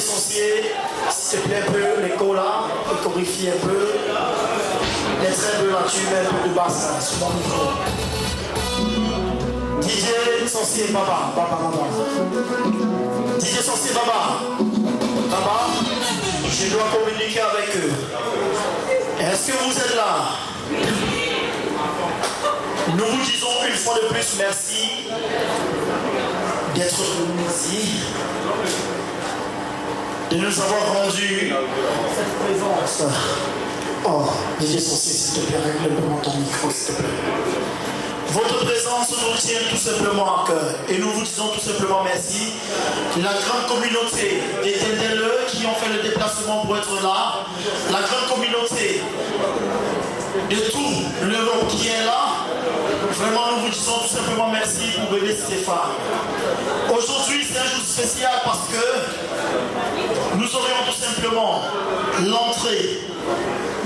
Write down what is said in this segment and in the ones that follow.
Sorcier, s'il te plaît un peu, l'écho là, échorifie un peu. Les traits de là, tu mets un peu de basse là, sur mon micro. DJ Sorcier, Baba. DJ Sorcier, Baba, je dois communiquer avec eux. Est-ce que vous êtes là? Nous vous disons une fois de plus merci d'être venus ici, de nous avoir rendu cette présence. Oh, DJ Sorcier, s'il te plaît, règle-moi ton micro, s'il te plaît. Votre présence nous tient tout simplement à cœur et nous vous disons tout simplement merci. La grande communauté des TDLE qui ont fait le déplacement pour être là, la grande communauté de tout l'Europe qui est là, vraiment nous vous disons tout simplement merci pour bébé Stéphane. Aujourd'hui c'est un jour spécial parce que nous aurions tout simplement l'entrée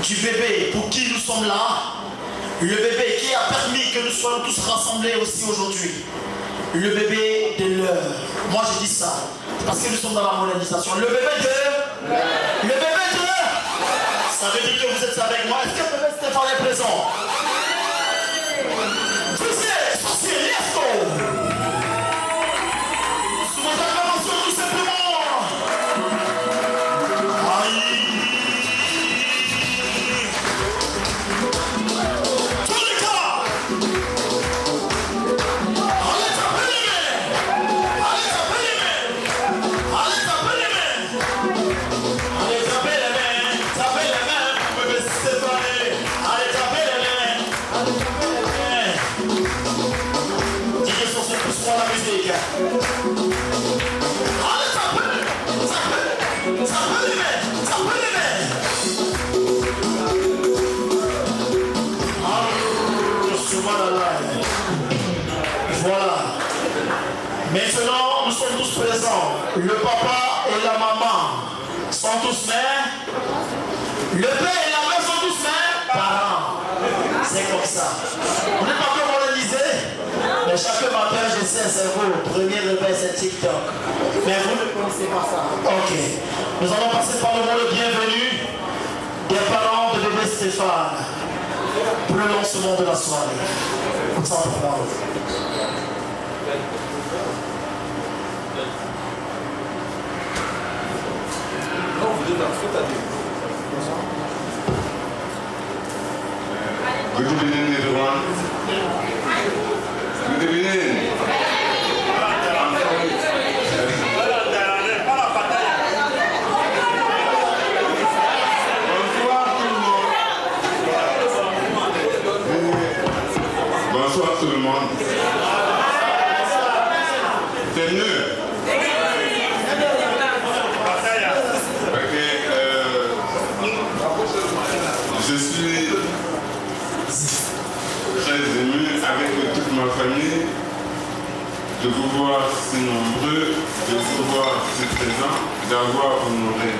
du bébé pour qui nous sommes là. Le bébé qui a permis que nous soyons tous rassemblés aussi aujourd'hui. Le bébé de l'heure. Moi je dis ça parce que nous sommes dans la modernisation. Le bébé de... Le bébé de... Ça veut dire que vous êtes avec moi. Est-ce que le bébé Stéphane est présent? DJ Sorcier, let's go! Sous votre acclamation tout simplement. Aïe. Voilà. Maintenant, nous sommes tous présents. Le papa et la maman sont tous mères. Le père et la mère sont tous mères. Parents. C'est comme ça. On n'est pas encore modernisé. Mais chaque matin, je sais un cerveau. Premier réveil, c'est TikTok. Mais vous ne pensez pas ça. Ok. Nous allons passer par le mot de bienvenue des parents de bébé Stéphane pour le lancement de la soirée. On s'en parle. Good evening, everyone. Good evening. Bonsoir tout le monde. C'est mieux. Je suis très ému avec toute ma famille de vous voir si nombreux, de vous voir si présents, d'avoir honoré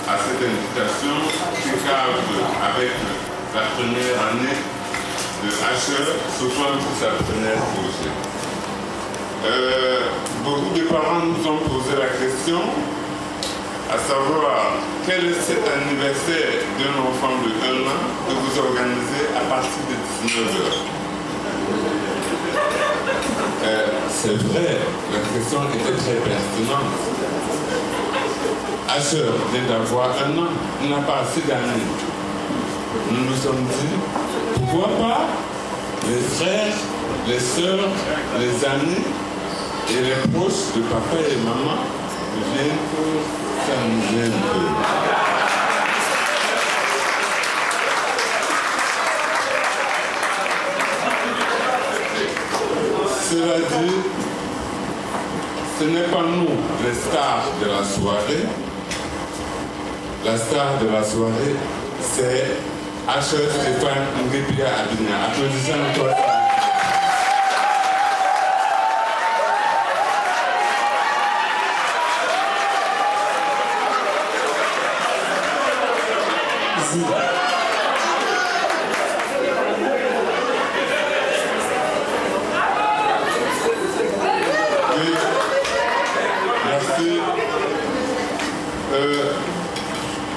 à cette invitation qui cadre avec la première année de HR, surtout pour sa première projet. Beaucoup de parents nous ont posé la question, à savoir quel est cet anniversaire d'un enfant de 1 an que vous organisez à partir de 19h. C'est vrai, la question était très pertinente. Asher vient d'avoir 1 an, il n'a pas assez d'années. Nous nous sommes dit, pourquoi pas les frères, les sœurs, les amis et les proches de papa et maman viennent pour s'amuser un peu. Cela dit, ce n'est pas nous les stars de la soirée. La star de la soirée, c'est Asher Stéphane Ngepia Abidjan. Applaudissons-toi.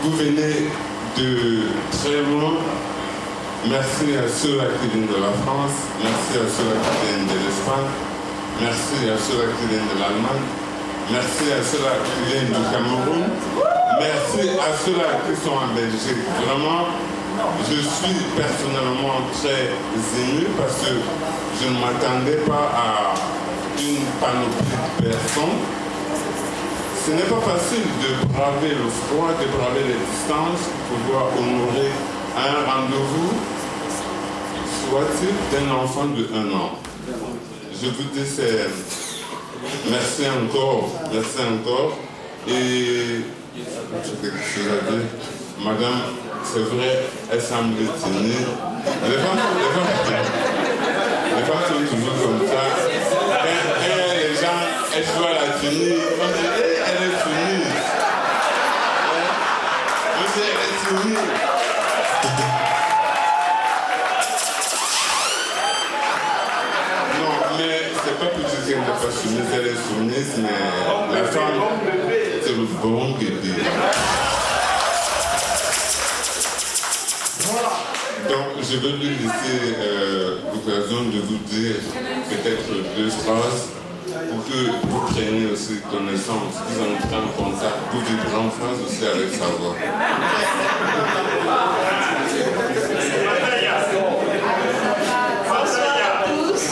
Vous venez de très loin. Merci à ceux-là qui viennent de la France. Merci à ceux-là qui viennent de l'Espagne. Merci à ceux-là qui viennent de l'Allemagne. Merci à ceux-là qui viennent du Cameroun. Merci à ceux-là qui sont en Belgique. Vraiment, je suis personnellement très ému parce que je ne m'attendais pas à une panoplie de personnes. Ce n'est pas facile de braver le froid, de braver les distances, pour pouvoir honorer un rendez-vous, soit-il d'un enfant de 1 an. Je vous dis merci encore. Et j'ai quelque chose à dire. Madame, c'est vrai, elle semble tenir. Les femmes sont toujours comme ça. Les gens, elles doivent la tenir. Elle est tenue. Elle est tenue. Non, mais c'est pas pour dire qu'elle n'est pas soumise, elle est soumise, mais la femme, c'est le bon guédé. Donc, je vais lui laisser l'occasion de vous dire peut-être 2 phrases pour que vous preniez aussi connaissance, vous entrez en contact, vous vivrez en France aussi avec sa voix. Bonsoir à tous.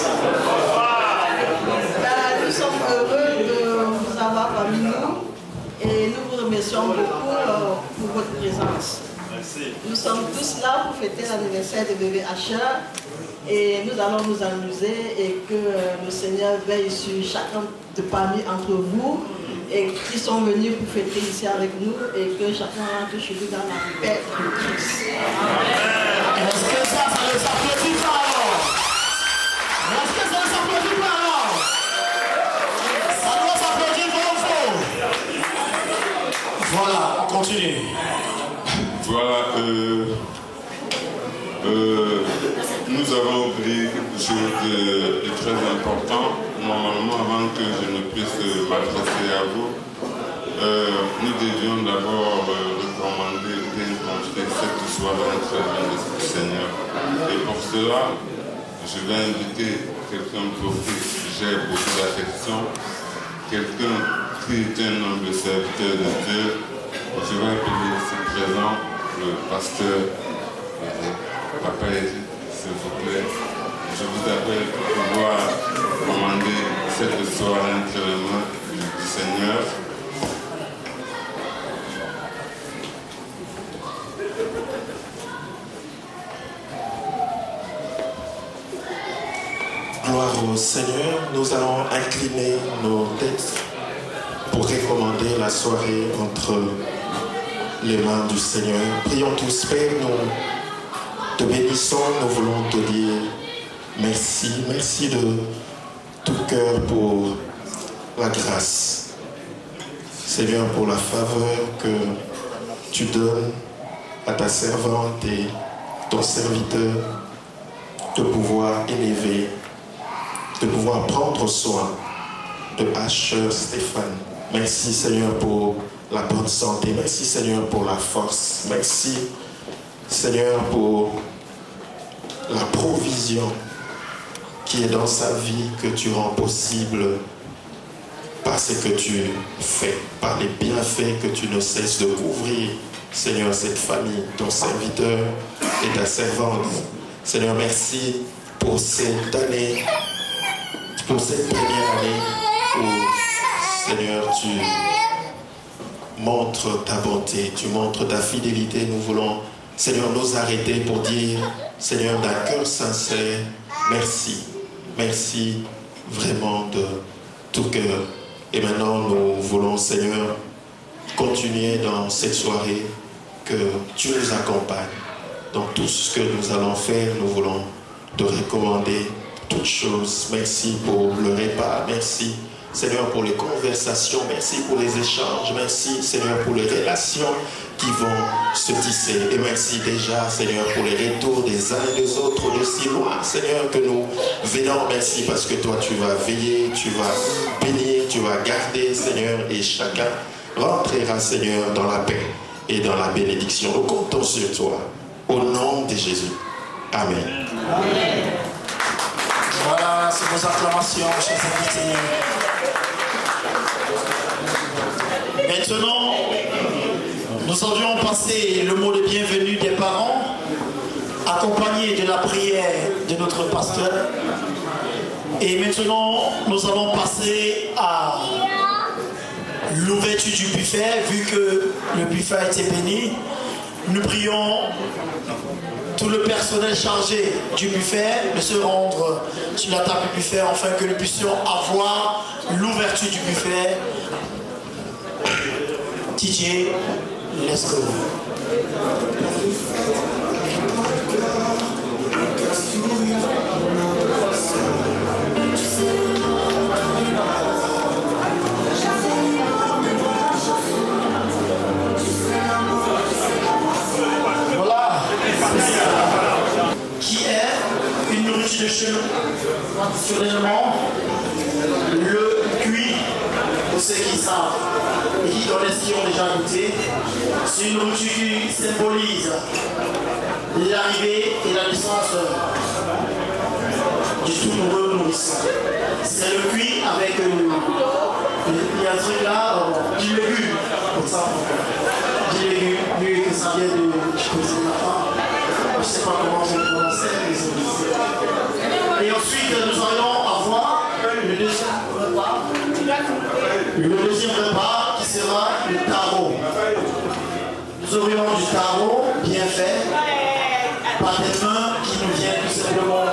Nous sommes heureux de vous avoir parmi nous et nous vous remercions beaucoup pour votre présence. Nous sommes tous là pour fêter l'anniversaire de bébé Asher et nous allons nous amuser et que le Seigneur veille sur chacun de parmi entre vous et qui sont venus pour fêter ici avec nous et que chacun rentre chez lui dans la paix de Christ. Est-ce que ça ne s'applaudit pas alors? Est-ce que ça ne s'applaudit pas alors? Ça doit s'applaudir comme il faut. Voilà, on continue. Voilà, nous avons oublié quelque chose de très important. Normalement, avant que je ne puisse m'adresser à vous, nous devions d'abord recommander ou bien construire cette soirée très bien du Seigneur. Et pour cela, je vais inviter quelqu'un pour qui j'ai beaucoup d'affection, quelqu'un qui est un homme de serviteur de Dieu. Je vais appeler ici présent le pasteur Papa Eric, s'il vous plaît. Je vous appelle pour pouvoir commander cette soirée entre les mains du Seigneur. Gloire au Seigneur, nous allons incliner nos têtes pour recommander la soirée entre les mains du Seigneur. Prions tous, Père, nous te bénissons, nous voulons te dire merci, merci de tout cœur pour la grâce. Seigneur, pour la faveur que tu donnes à ta servante et ton serviteur de pouvoir élever, de pouvoir prendre soin de Asher Stéphane. Merci Seigneur pour la bonne santé. Merci Seigneur pour la force. Merci Seigneur pour la provision qui est dans sa vie, que tu rends possible par ce que tu fais, par les bienfaits que tu ne cesses de couvrir. Seigneur, cette famille, ton serviteur et ta servante. Seigneur, merci pour cette année, pour cette première année où, Seigneur, tu montres ta bonté, tu montres ta fidélité. Nous voulons, Seigneur, nous arrêter pour dire, Seigneur, d'un cœur sincère, merci. Merci vraiment de tout cœur. Et maintenant, nous voulons, Seigneur, continuer dans cette soirée, que tu nous accompagnes. Dans tout ce que nous allons faire, nous voulons te recommander toutes choses. Merci pour le repas. Merci, Seigneur, pour les conversations. Merci pour les échanges. Merci, Seigneur, pour les relations qui vont se tisser. Et merci déjà, Seigneur, pour les retours des uns et des autres de si loin. Seigneur, que nous venons. Merci parce que toi, tu vas veiller, tu vas bénir, tu vas garder, Seigneur, et chacun rentrera, Seigneur, dans la paix et dans la bénédiction. Nous comptons sur toi. Au nom de Jésus. Amen. Amen. Voilà, c'est vos acclamations, chers invités. Maintenant, nous allions passer le mot de bienvenue des parents, accompagné de la prière de notre pasteur. Et maintenant, nous allons passer à l'ouverture du buffet, vu que le buffet a été béni. Nous prions tout le personnel chargé du buffet de se rendre sur la table du buffet afin que nous puissions avoir l'ouverture du buffet. DJ, let's go. Voilà. Qui est une nourriture de chemin. Traditionnellement, le cuit, pour ceux qui savent, et qui dans les qui ont déjà goûté, c'est une nourriture qui symbolise l'arrivée et la naissance du tout nouveau nourrisson. C'est le cuit avec il y a un truc là, du légume, comme ça. Du légume, vu que ça vient de je connais ma femme. Je ne sais pas comment je le prononcer, mais et ensuite nous allons avoir le deuxième repas. Le deuxième repas qui sera le taro. Nous aurions du taro bien fait, par des mains qui nous viennent tout simplement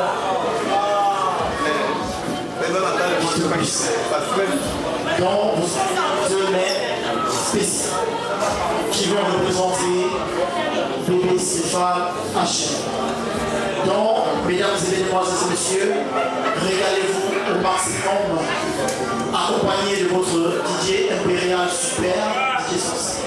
dont deux mains spéciales qui vont représenter bébé Stéphane H. Donc, mesdames et mesdemoiselles et messieurs, régalez-vous au maximum, accompagné de votre DJ Impérial Super, DJ Sauce.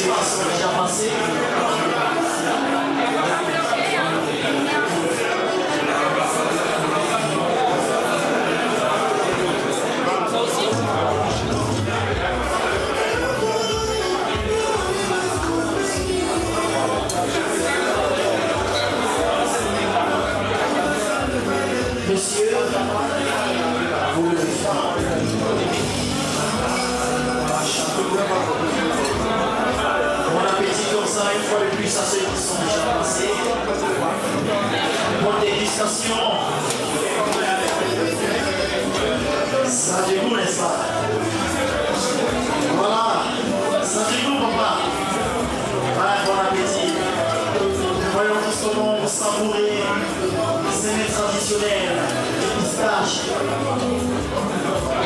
ceux qui sont déjà passés. Messieurs, vous le faites. Bon appétit comme ça, une fois de plus à ceux qui sont déjà passés. Bonne dégustation. Ça dégoûte, n'est-ce pas? Voilà, ça dégoûte, papa. Ouais, bon appétit. Voyons tous comment vous savourez ces mets traditionnels, les pistaches.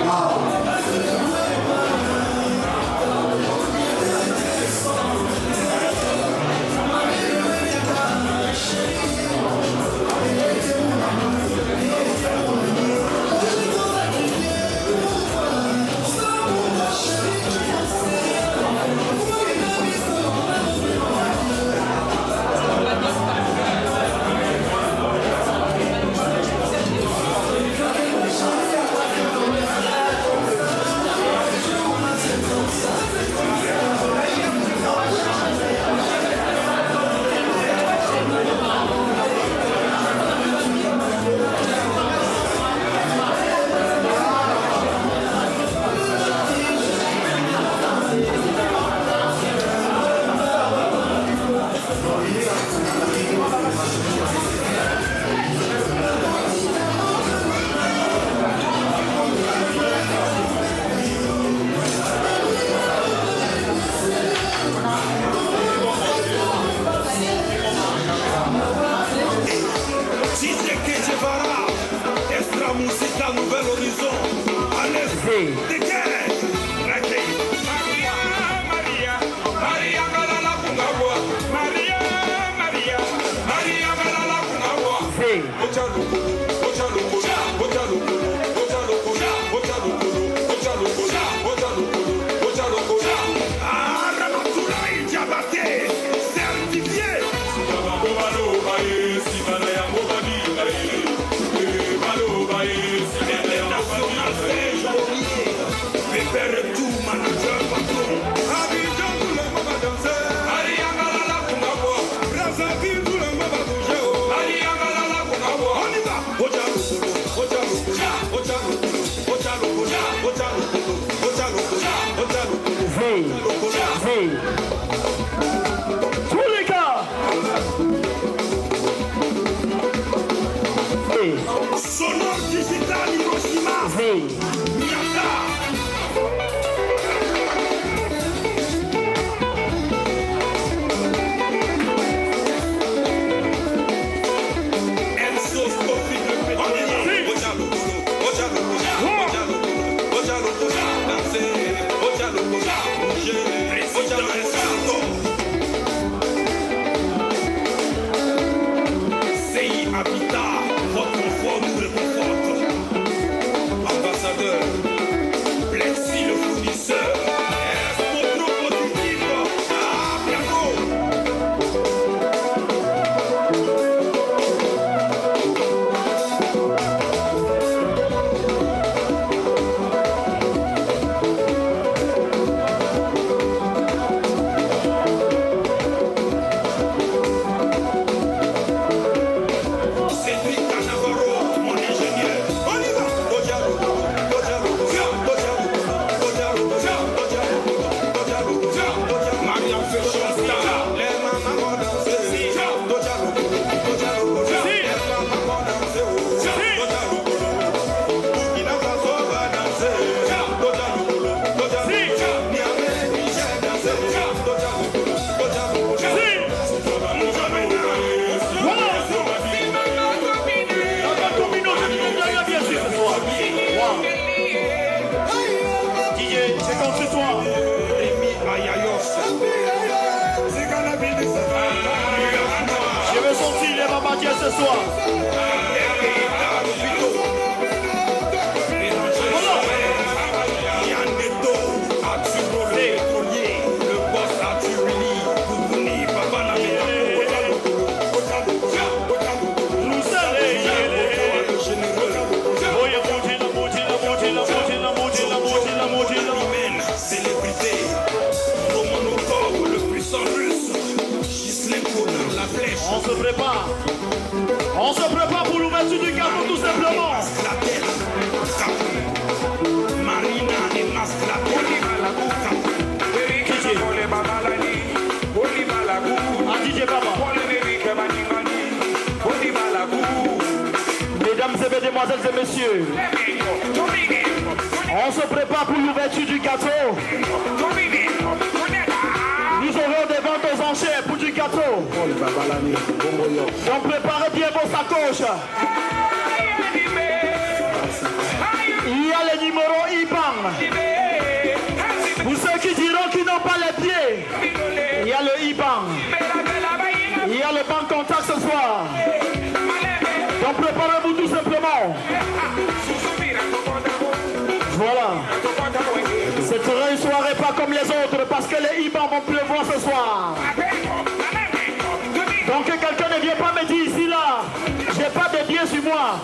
Wow. Ce soir. Le boss a tué. se prépare. On se prépare pour l'ouverture du gâteau tout simplement. DJ Baba. Mesdames et mesdemoiselles et messieurs, on se prépare pour l'ouverture du gâteau. Nous aurons des ventes aux enchères pour du gâteau. Donc préparez bien vos sacoches. Il y a les numéros IBAN. Pour ceux qui diront qu'ils n'ont pas les pieds, il y a le IBAN. Il y a le banque contact ce soir. Donc préparez-vous tout simplement. Voilà. Ce sera une soirée pas comme les autres parce que les IBAN vont pleuvoir ce soir. Donc que quelqu'un ne vient pas me dire ici là, j'ai pas de billets sur moi.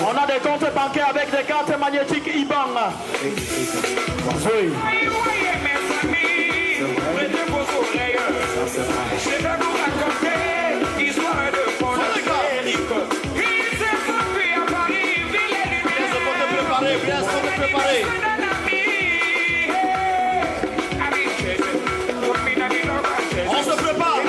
On a des comptes bancaires avec des cartes magnétiques IBAN. Oui. Je vais vous raconter l'histoire de mon Amérique. Il s'est sauvé à Paris, ville et lumière. Bien se préparer. On se prépare.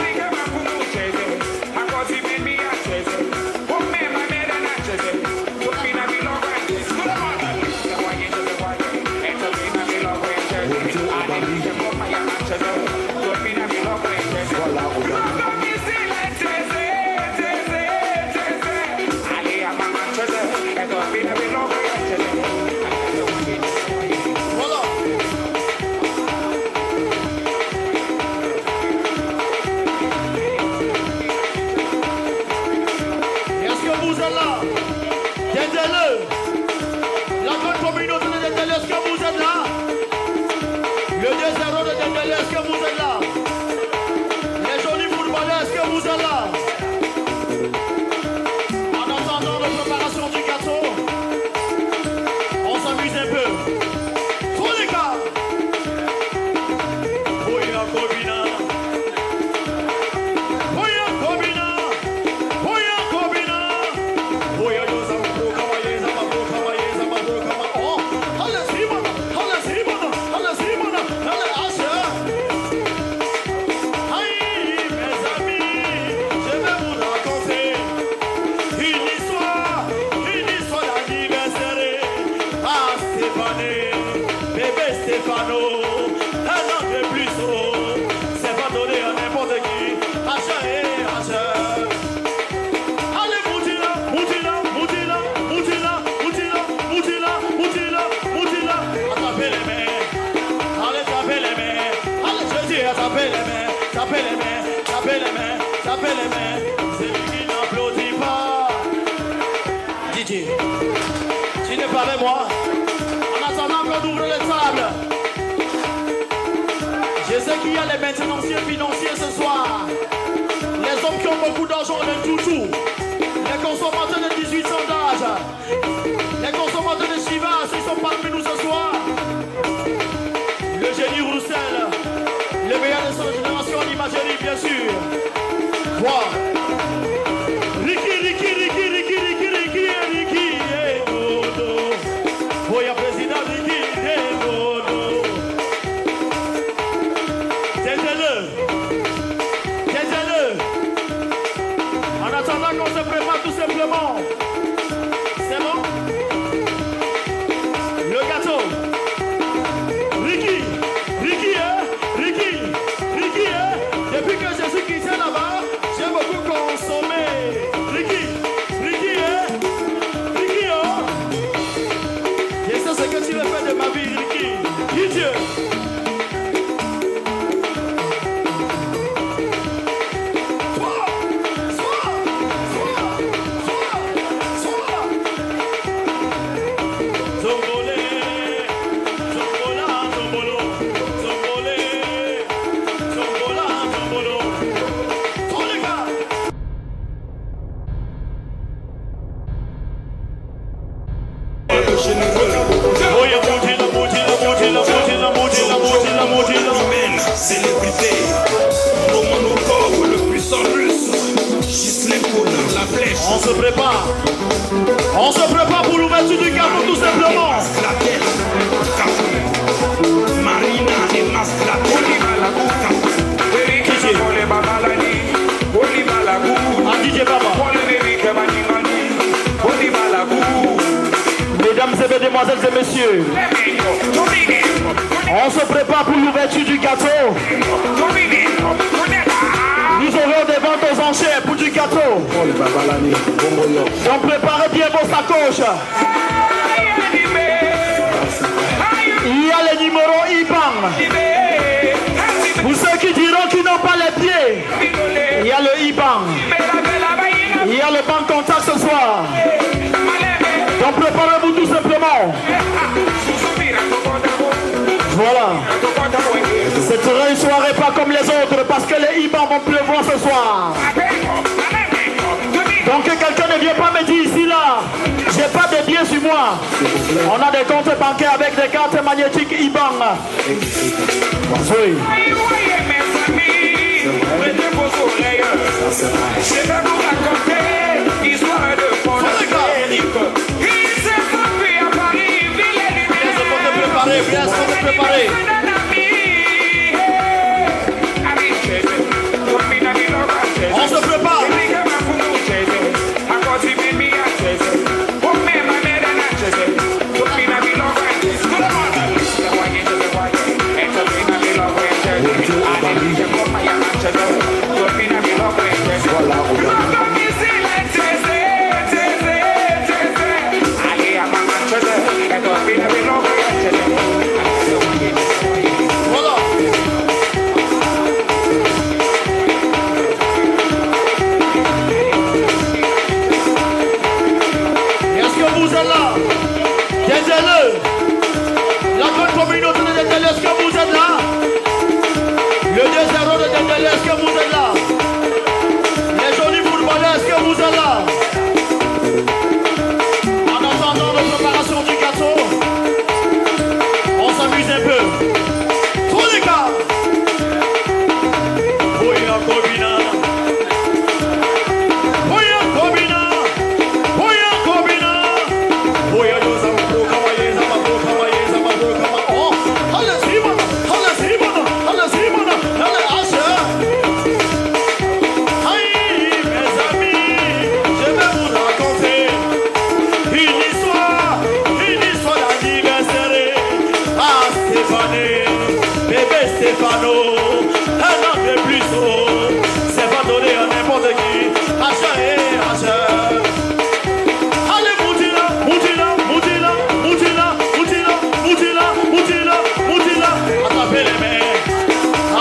Tapez les mains, c'est lui qui n'applaudit pas. DJ, tu n'es pas avec moi. En attendant qu'on ouvre les tables, je sais qu'il y a les maintenanciers financiers ce soir. Les hommes qui ont beaucoup d'argent, les toutous. Les consommateurs de 18 ans d'âge. Les consommateurs de Chivas, ils sont parmi nous ce soir. Le génie Roussel, le meilleur de son génération en imagerie, bien sûr. Wow. Ricky, Dodo. Voyez président Ricky, Dodo. Taisez-le. En attendant qu'on se prépare tout simplement. C'est bon? Le gâteau. Ricky, depuis que je suis quitté là-bas, j'ai beaucoup On se prépare. On se prépare pour l'ouverture du gâteau tout simplement. DJ Baba. Mesdames et mesdemoiselles et messieurs, on se prépare pour l'ouverture du gâteau. Nous aurons des ventes aux enchères pour du gâteau. Donc préparez bien vos sacoches. Il y a les numéros IBAN. Pour ceux qui diront qu'ils n'ont pas les pieds, il y a le IBAN. Il y a le banque contact ce soir. Donc préparez-vous tout simplement. Voilà. Ce sera une soirée pas comme les autres parce que les IBAN vont pleuvoir ce soir. Donc quelqu'un ne vient pas me dire ici là, j'ai pas de billets sur moi. On a des comptes bancaires avec des cartes magnétiques IBAN. Oui. Je vais vous raconter l'histoire de Paul Amérique. Il s'est frappé à Paris, ville et lumière. Bien se préparer. On se prépare. Est-ce que vous êtes là? Le 2-0 de Dendele, est-ce que vous êtes là? Les jolis footballeurs, est-ce que vous êtes là? En attendant la préparation du gâteau, on s'amuse un peu. Tous les gars! Boya Kobina! Boya Kobina! Boya Kobina! Boya Yozambo Kawaye, Zamabo Kawaye, Zamabo Kawaye. Stéphano, un an de plus haut, c'est pas donné à n'importe qui, achat et achat. Allez, Moutila, Moutila, Moutila, Moutila, Moutila, Moutila, Moutila, Moutila, attrapez les mains,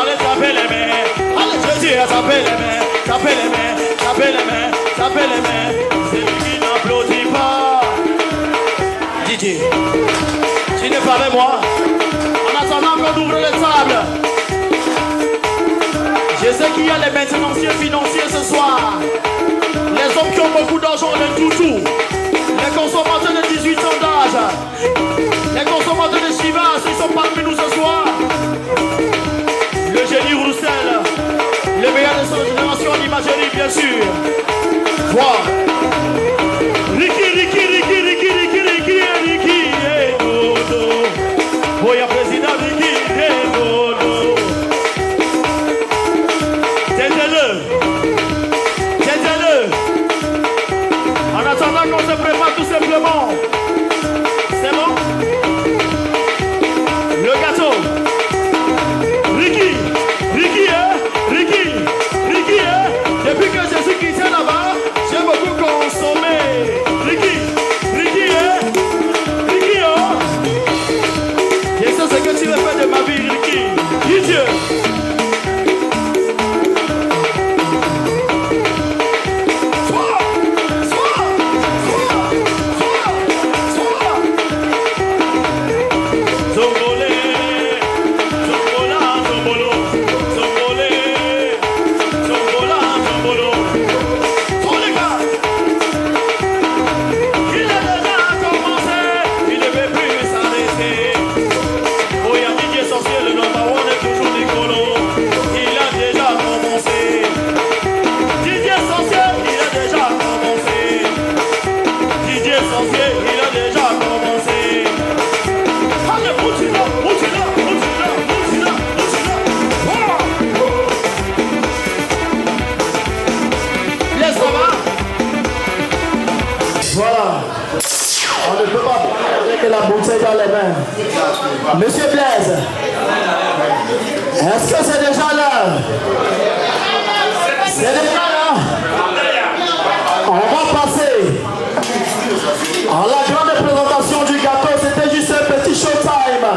allez, tapez les mains, allez, je dis, tapez les mains, tapez les mains, tapez les mains, tapez les mains, c'est lui qui n'applaudit pas. Didier, tu n'es pas avec moi? En attendant qu'on ouvre les tables, je sais qu'il y a les maintenanciers financiers ce soir, les hommes qui ont beaucoup d'argent, les toutous, les consommateurs de 18 ans d'âge, les consommateurs de Chivas, ils sont parmi nous ce soir. Le génie Roussel, le meilleur de son génération en imagerie bien sûr. Toi, Ricky, Ricky, Ricky, Ricky, Ricky, Ricky, Ricky, et Dodo. Boya président Ricky, et Dodo. Taisez-le. En attendant qu'on se prépare tout simplement. C'est bon? Le gâteau. Ricky, Ricky, hein? Ricky, Ricky, hein? Depuis que je suis quitté là-bas, j'ai beaucoup bouteille dans les mains. Monsieur Blaise, est-ce que c'est déjà l'heure? C'est déjà l'heure. On va passer à la grande présentation du gâteau. C'était juste un petit showtime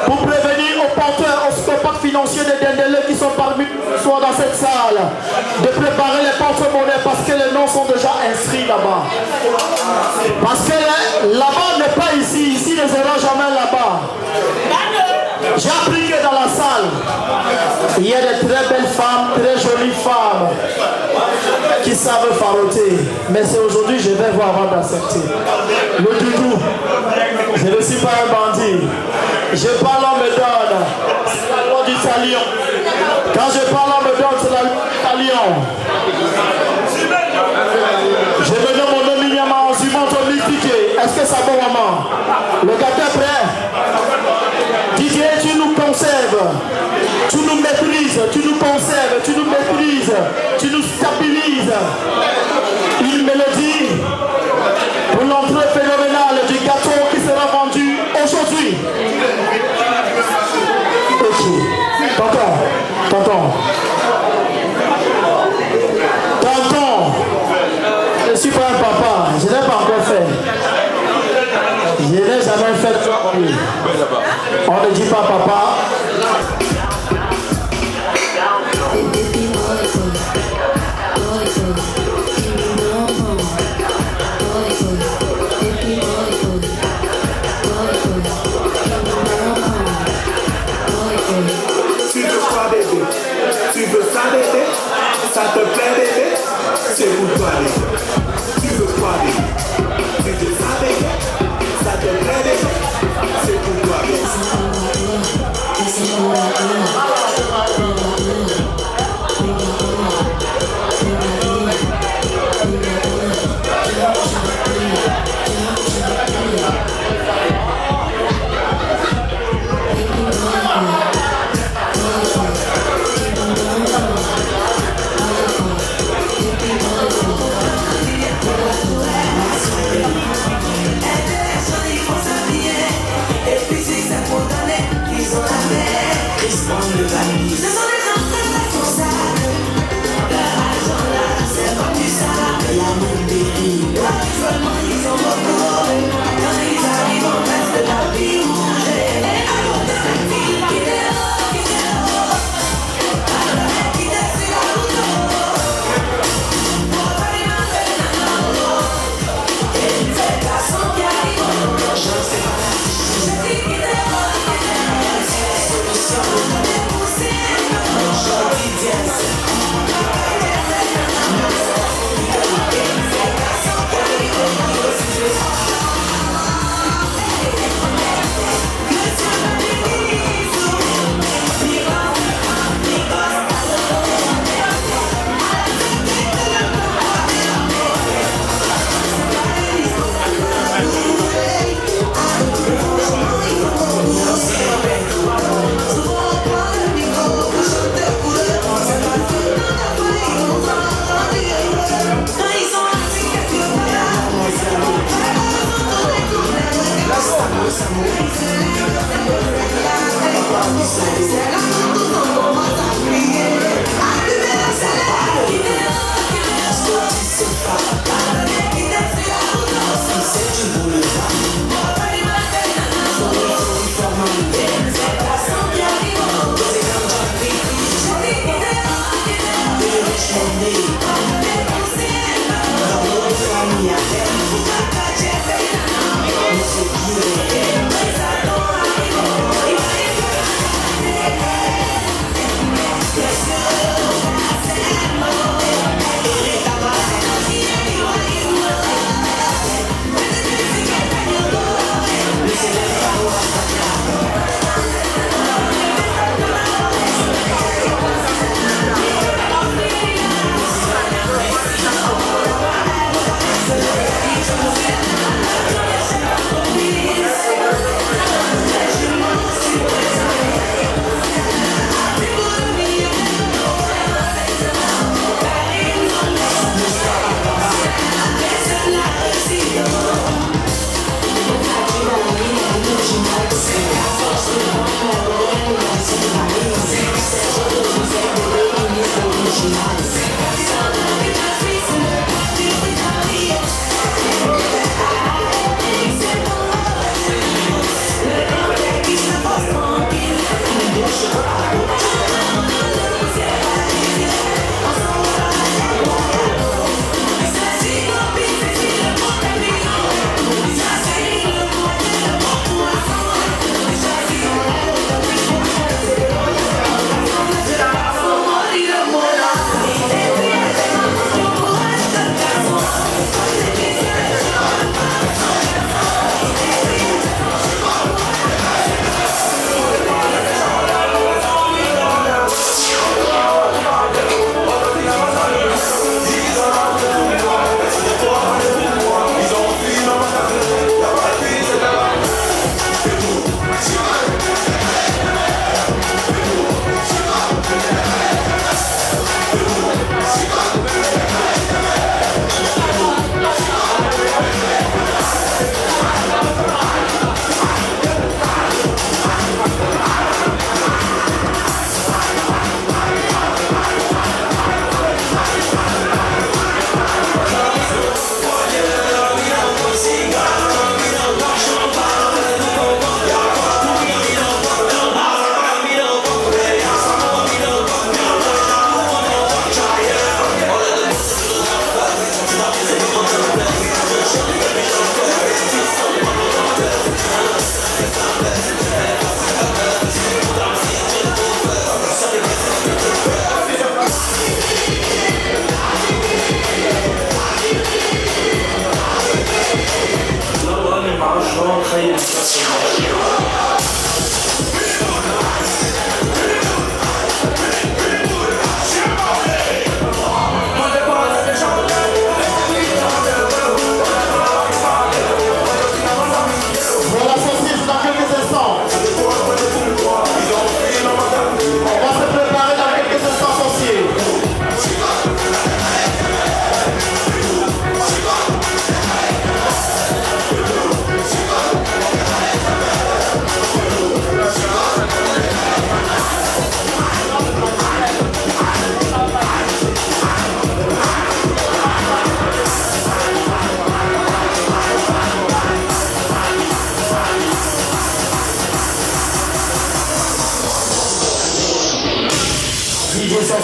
pour prévenir aux porteurs, aux scopotes financiers des Dendele qui sont parmi nous dans cette salle de préparer les porte-monnaies parce que les noms sont déjà inscrits là-bas. Parce que là-bas n'est pas ici, ici ne sera jamais là-bas. J'ai appris que dans la salle, il y a de très belles femmes, très jolies femmes qui savent faroter. Mais c'est aujourd'hui je vais voir avant d'accepter. Le doudou, je ne suis pas un bandit. Je parle, on me donne. C'est la loi du talion. Quand je parle, on me donne, c'est la loi du talion. Je me nomme mon nom Mignama, on s'y monte au mythique. Est-ce que c'est bon, maman? Le gâteau est prêt? Didier, tu nous conserves, tu nous maîtrises, tu nous conserves, tu nous maîtrises, tu nous stabilises. Une mélodie pour l'entrée phénoménale du gâteau qui sera vendu aujourd'hui. Ok, tonton. Je ne suis pas un papa, je n'ai pas encore fait. Je n'ai jamais fait de toi. On ne dit pas papa. Tu veux quoi bébé? Tu veux ça bébé? Ça te plaît bébé? C'est pour toi bébé. Tu veux quoi bébé? Tu veux ça bébé? Ça te plaît bébé? C'est pour toi bébé.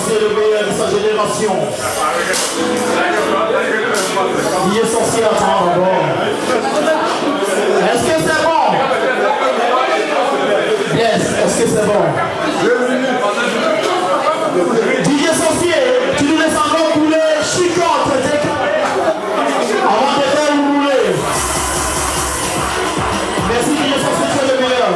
C'est le meilleur de sa génération. Il est censé attendre d'abord. Est-ce que c'est bon? Yes, est-ce que c'est bon? DJ Sorcier, tu nous laisses encore couler chicote avant de faire rouler. Merci DJ Sorcier, c'est le meilleur.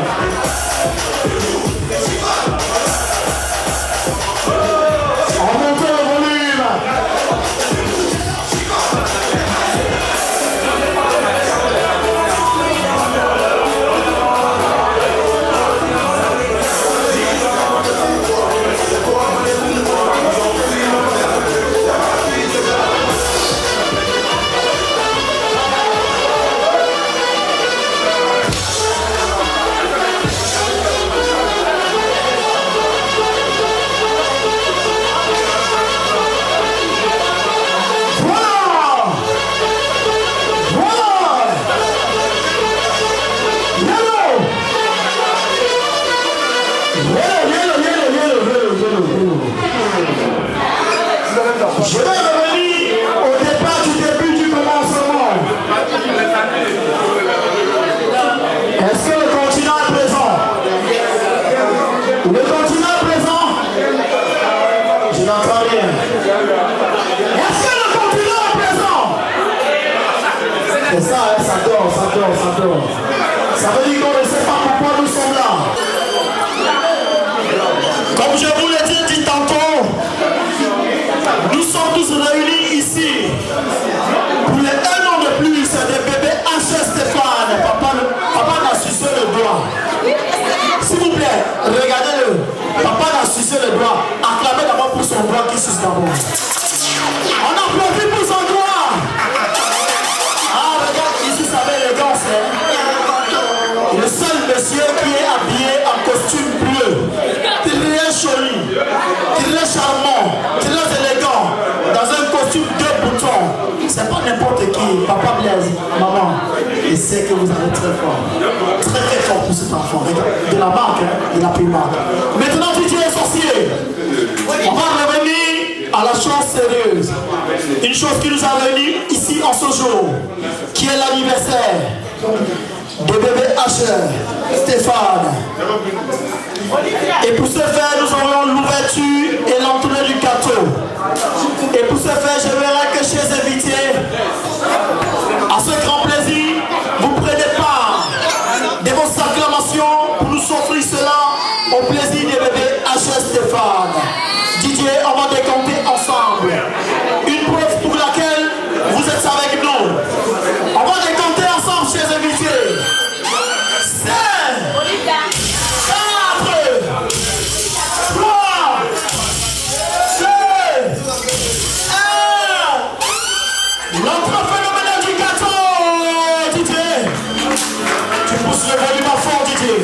Je vais revenir au départ du début du commencement. Est-ce que le continent est présent? Le continent est présent? Je n'entends rien. Est-ce que le continent est présent? C'est ça, hein, ça dort. Ça veut dire qu'on ne sait pas pourquoi nous sommes là. Comme je vous l'ai dit tantôt, nous sommes tous réunis ici pour les 1 an de plus des bébés H. Stéphane. Papa n'a sucé le doigt. S'il vous plaît, regardez-le. Papa n'a sucé le doigt. Acclamez d'abord pour son doigt qui suce d'abord. On applaudit pour son doigt. Ah, regarde ici, ça va élégance. Le seul monsieur qui est habillé en costume bleu, très joli, très charmant, très élégant. vous avez très fort. Très très fort pour cet enfant. De la marque, hein, de la primaire. Maintenant, Didier est sorcier. On va revenir à la chose sérieuse. Une chose qui nous a réunis ici en ce jour, qui est l'anniversaire de bébé Asher, Stéphane. Et pour ce faire, nous aurons l'ouverture et l'entrée du gâteau. Et pour ce faire, je verrai que chez les invités, à ce grand plaisir, vous prenez part de vos acclamations pour nous offrir cela au plaisir de bébé Asher Stéphane. Didier, on va décompter ensemble. Une preuve pour laquelle vous êtes avec nous. On va décompter ensemble chez les invités. 5, 4, 3, 2, 1. L'entrée phénoménale du gâteau, Didier. Tu pousses le volume à fond, Didier.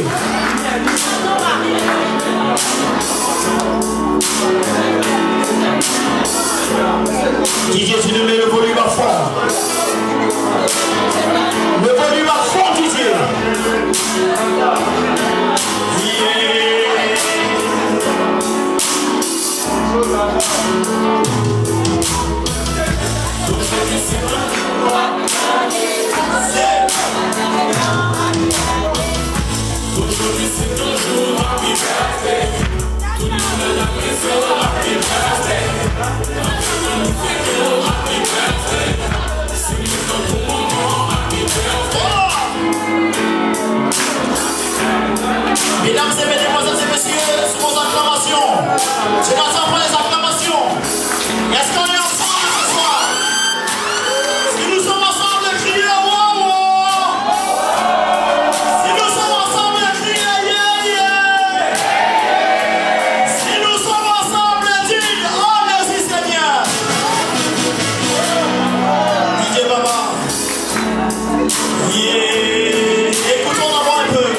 Didier, tu nous mets le volume à fond. Le volume à fond, Didier. Aujourd'hui c'est ton jour, happy birthday. Tout le monde à la maison, happy birthday. Nous fêtons happy birthday. C'est maintenant ton moment, happy birthday. Mesdames et mesdemoiselles et messieurs, sous vos acclamations. Je m'attends pour les acclamations. Est-ce qu'on est ensemble ce soir? Si nous sommes ensemble, criez wow wow. Si nous sommes ensemble, criez yeah yeah. Si nous sommes ensemble, dites oh merci Seigneur. DJ Baba. Yeah. Écoutons d'abord un peu.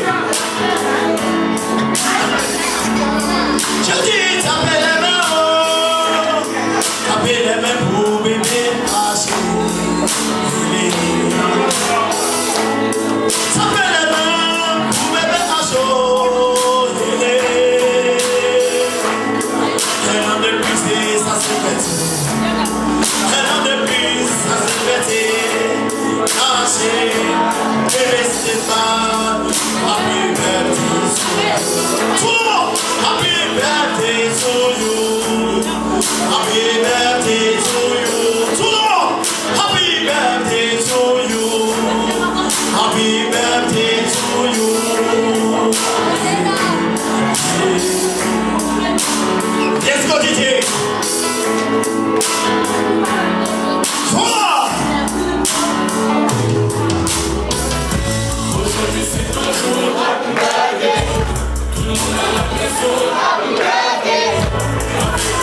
Je dis tapez les mains, oh. Tapez les mains pour bébé Asher. Tapez les mains pour bébé Asher. Rien de plus et ça se fait. Rien de plus, ça se fait. Asher, bébé Stéphane, happy birthday. Tout le monde, happy birthday to you. Happy birthday to you. Tout le monde, happy birthday to you. Happy birthday to you. Let's go, DJ. Aujourd'hui c'est ton jour, happy birthday. Tout le monde à la maison, happy birthday.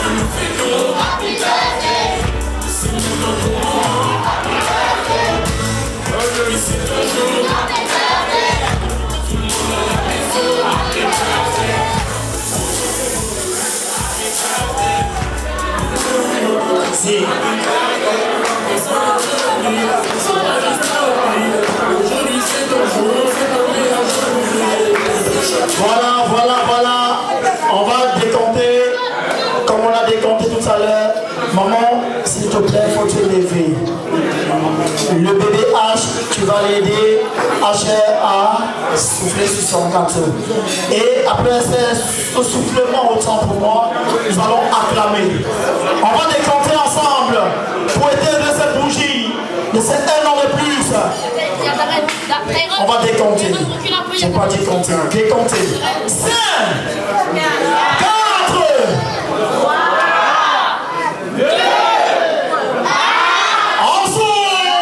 Nous fêtons happy birthday. C'est maintenant ton moment, happy birthday. Aujourd'hui c'est ton jour, happy birthday. Tout le monde à la maison, happy birthday. Si. Voilà. On va décompter comme on a décompté tout à l'heure. Maman, s'il te plaît, faut te lever. Le bébé H, tu vas l'aider Asher à souffler sur son gâteau. Et après ce soufflement autant pour moi, nous allons acclamer. On va décompter ensemble pour éteindre cette bougie de ces 1 an de plus. On va décompter. Je n'ai pas dit compter. Décompter. 5, 4, 3, 2, 1. Ensemble.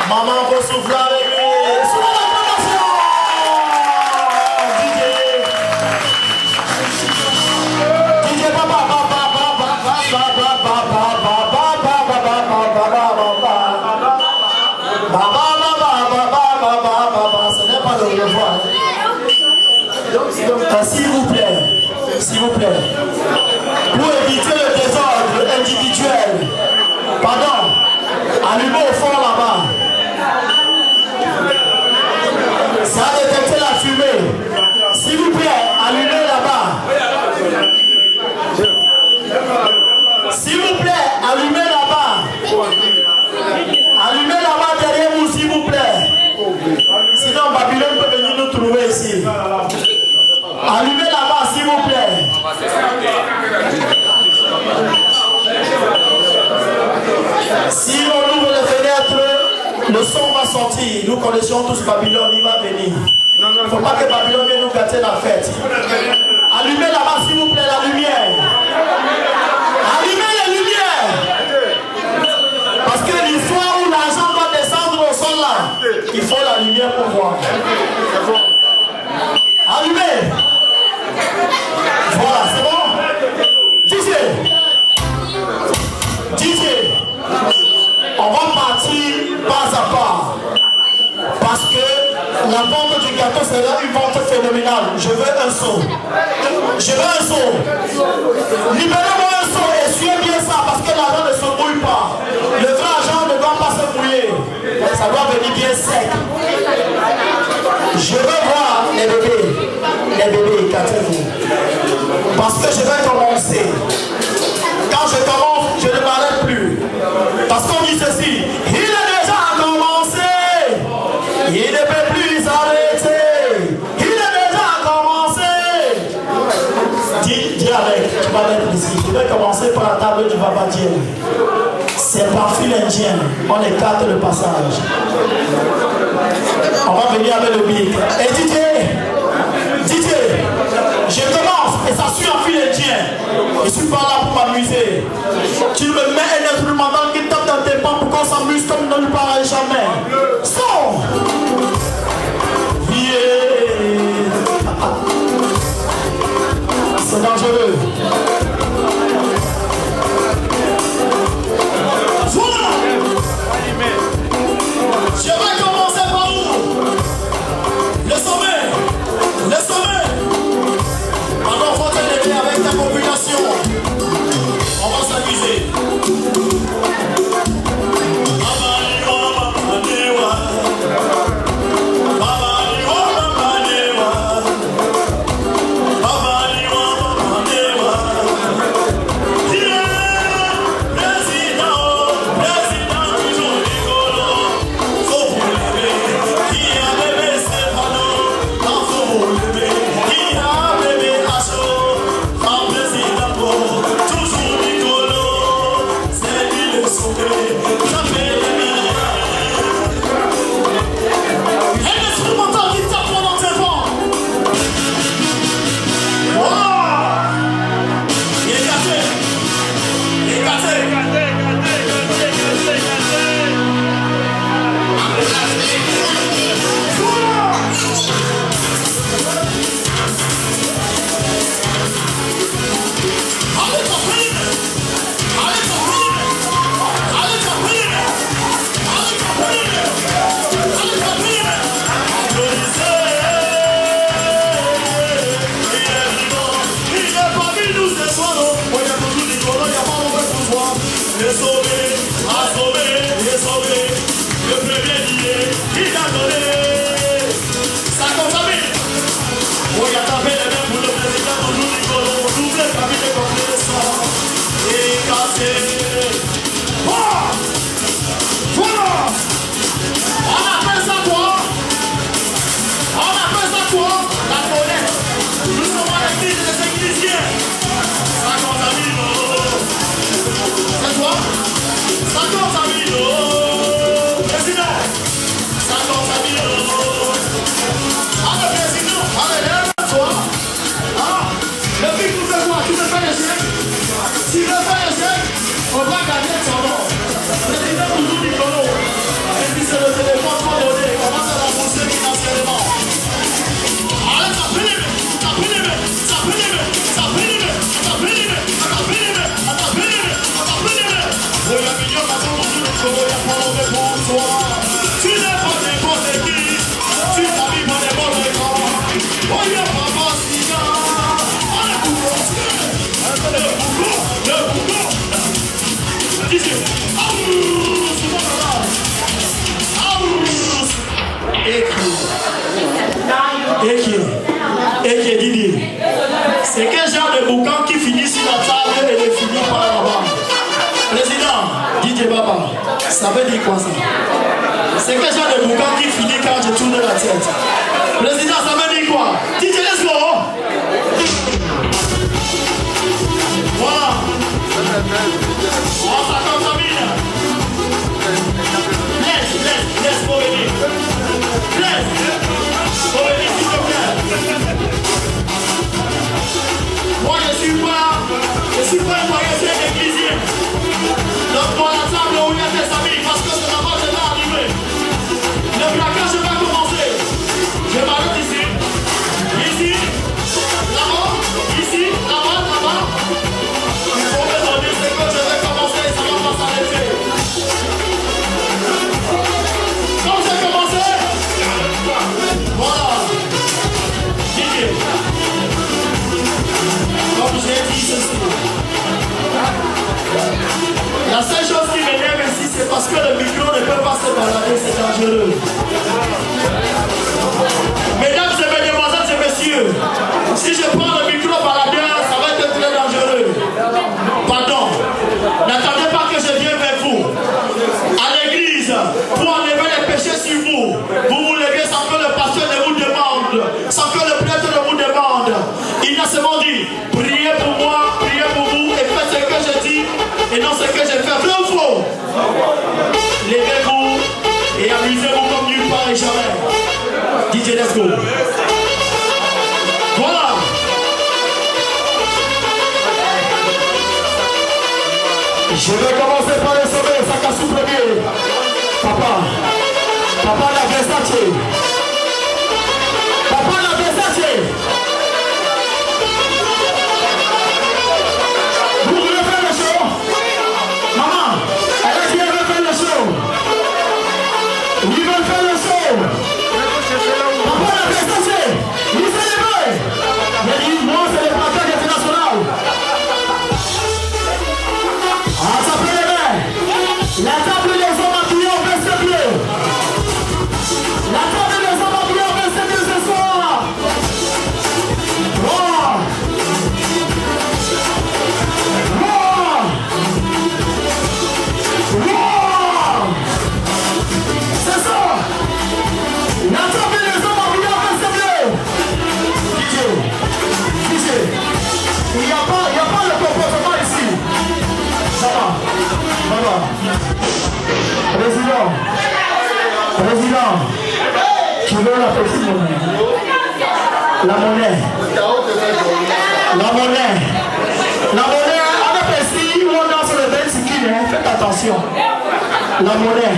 Maman va souffler avec lui. Sous l'acclamation. DJ Baba. Ce n'est pas le revoir. Donc, s'il vous plaît. S'il vous plaît, allumez là-bas. Allumez là-bas derrière vous, s'il vous plaît. Sinon, Babylone peut venir nous trouver ici. Allumez là-bas, s'il vous plaît. Si on ouvre les fenêtres, le son va sortir. Nous connaissons tous Babylone, il va venir. Il ne faut pas que Babylone vienne nous gâter la fête. Allumez là-bas, s'il vous plaît, la lumière. Allumez les lumières. Parce que l'histoire où l'argent doit descendre au sol là, il faut la lumière pour voir. Allumez. Voilà, c'est bon. DJ, on va partir pas à pas. Parce que la vente du gâteau sera une vente phénoménale. Je veux un saut. Je veux un saut. Libérez-moi un saut et suivez bien ça parce que l'argent ne se mouille pas. Le vrai argent ne doit pas se mouiller. Ça doit venir bien sec. Je veux voir les bébés. Les bébés, écartez-vous. Parce que je vais commencer. Quand je commence, je ne m'arrête plus. Parce qu'on dit ceci. Il est déjà commencé. Il ne peut plus s'arrêter. Il est déjà commencé. Dis avec, tu vas mettre ici. Je vais commencer par la table du Babadien. C'est par fil indien. On écarte le passage. On va venir avec le bic. Et DJ, je commence et ça suit en fil indien. Je suis pas là pour m'amuser. Tu me mets un instrumental qui tape dans tes pas pour qu'on s'amuse comme on ne parle jamais. Son! C'est dangereux. Voilà. Je vais commencer par où? Le sommet. Le sommet. Alors, faut te lever avec ta population. On va s'amuser. C'est quel genre de boucan qui finit sur la table et ne finit pas là-bas? Ça veut dire quoi ça? C'est quel genre de boucan qui finit quand je tourne la tête? Président, ça veut dire quoi? DJ, let's go! Voilà. On s'accompagne. Laisse, pour venir. Laisse, pour venir, s'il te plaît. Moi, je suis pas un voyageur d'églisier. Donc, pour la table où il y a des amis, parce que c'est là-bas que je vais arriver. Le braquage va commencer. Je m'arrête ici. Ici, là-bas, ici, là-bas, là-bas. Il faut me donner ce que je vais commencer, ça ne va pas s'arrêter. Comme j'ai commencé, voilà. DJ. Comme j'ai dit ceci. La seule chose qui m'énerve ici, c'est parce que le micro ne peut pas se balader, c'est dangereux. Mesdames et mesdemoiselles et messieurs, si je prends le micro baladeur, ça va être très dangereux. Pardon, n'attendez pas que je vienne vers vous. À l'église, pour enlever les péchés sur vous, vous vous levez sans que le pasteur ne vous demande, sans que le prêtre ne vous demande. Il a seulement dit, priez pour moi, priez pour vous, et faites ce que je dis, et non ce que je fais. Vrai ou faux? Levez-vous et amusez-vous comme nulle part et jamais. DJ, let's go. Voilà. Je vais commencer par le sommet, ça casse tout premier. Papa la Versace. Papa la Versace. Vous voulez faire le show? Maman, elle a dit elle veut faire le show. Ils veulent faire le show. Papa la Versace. Il s'est levé. Il a dit moi c'est le braquage international. Ah, ça peut lever. La table des hommes habillés en veste bleue. La table des hommes habillés en veste bleue ce soir. Oh. C'est ça. La table des hommes habillés en veste bleue. DJ. Il n'y a pas le comportement ici. Ça va. Président, tu veux la petite monnaie? La monnaie, on a ici où on danse le bel ski, faites attention. La monnaie,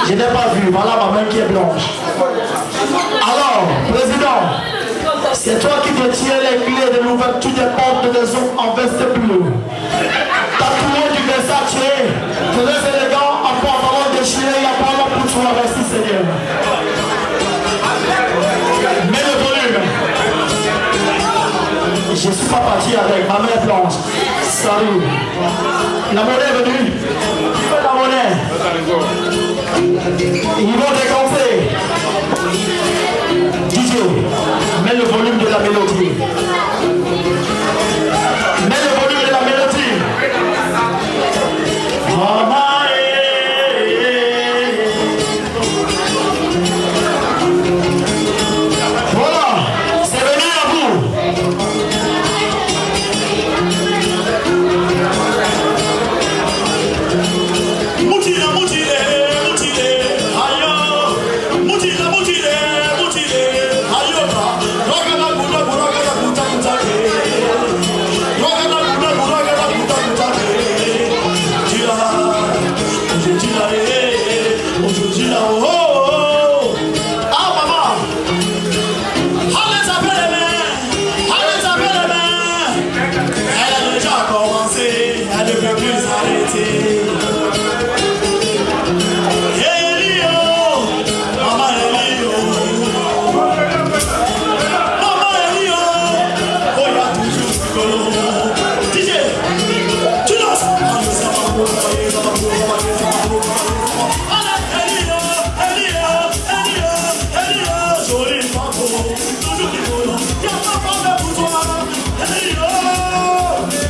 je n'ai pas vu, voilà ma main qui est blanche. Alors, président, c'est toi qui détiens les clés de l'ouverture des portes des hommes en veste bleue. Tatoué du Versace, très élégant, en pantalon déchiré, il n'y a pas là pour toi, merci Seigneur. Mets le volume. Je ne suis pas parti avec ma main blanche. Salut. La monnaie est venue. Qui veut la monnaie? Ils vont décompter. DJ, mets le volume de la mélodie. Mets le volume de la mélodie. Voilà, c'est venu à vous. Moutile, ayo. Moutile, ayo. Ragana buda,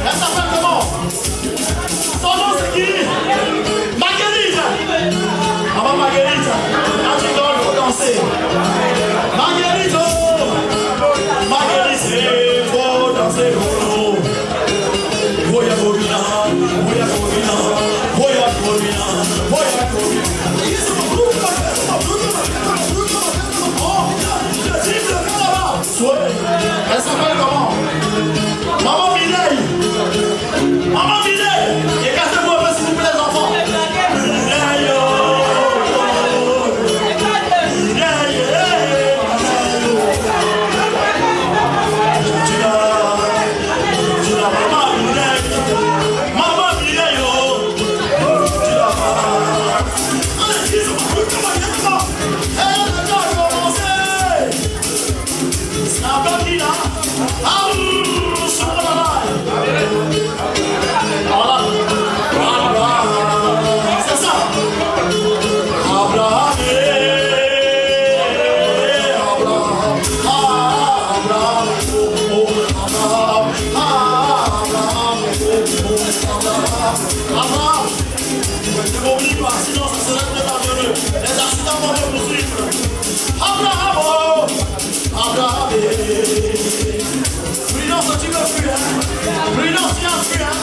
Elle s'appelle comment? Son nom c'est qui? Abraham, ne m'oublie pas, sinon ça serait très dangereux. Les accidents vont me poursuivre. Abraham, oh, Abraham, Prudence, tu me fuis, hein? Prudence, tu as fui, hein?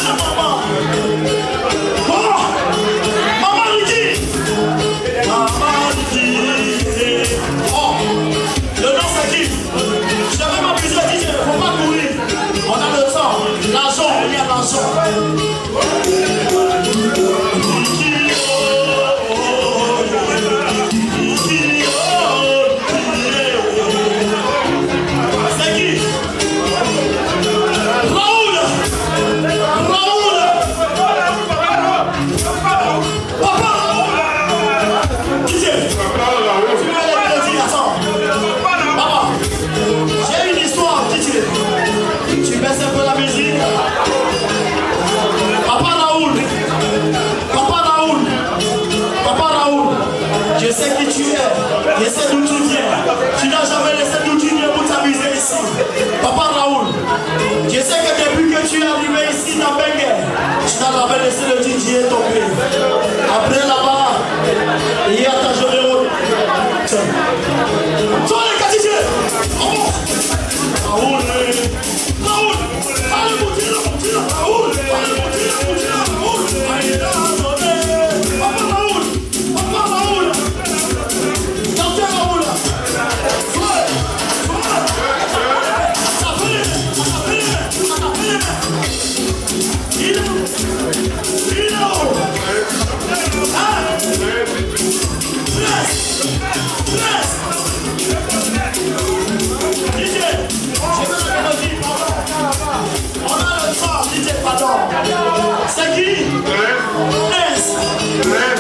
Ah, maman. Oh, maman Lydie. Maman Lydie. Oh, le nom c'est qui? Je devais m'amuser, DJ, il ne faut pas courir. On a le temps, l'argent, il y a l'argent. C'est qui? Raoul! Raoul! Papa Raoul! DJ, tu veux les plaisirs, attends. Papa, j'ai une histoire, DJ. Tu baisses un peu la musique. Papa Raoul, Papa Raoul, Papa Raoul, je sais qui tu es, je sais d'où tu viens. Tu n'as jamais laissé d'où tu viens pour t'amuser ici. Papa Raoul, je sais que depuis que tu es arrivé ici dans Benguer, tu n'as jamais laissé le DJ tomber. Après là-bas, il y a ta journée haute. Toi les gars DJ, Raoul, Raoul, allez mon Dieu, Raoul, allez mon Dieu, Raoul, allez là, Papa Raoul, Papa Raoul, Docteur Raoul, sois, ça fait les il est où? Hein? Bless! DJ, je veux la mélodie, pardon. On a le temps, DJ, pardon. C'est qui? Bless! Bless!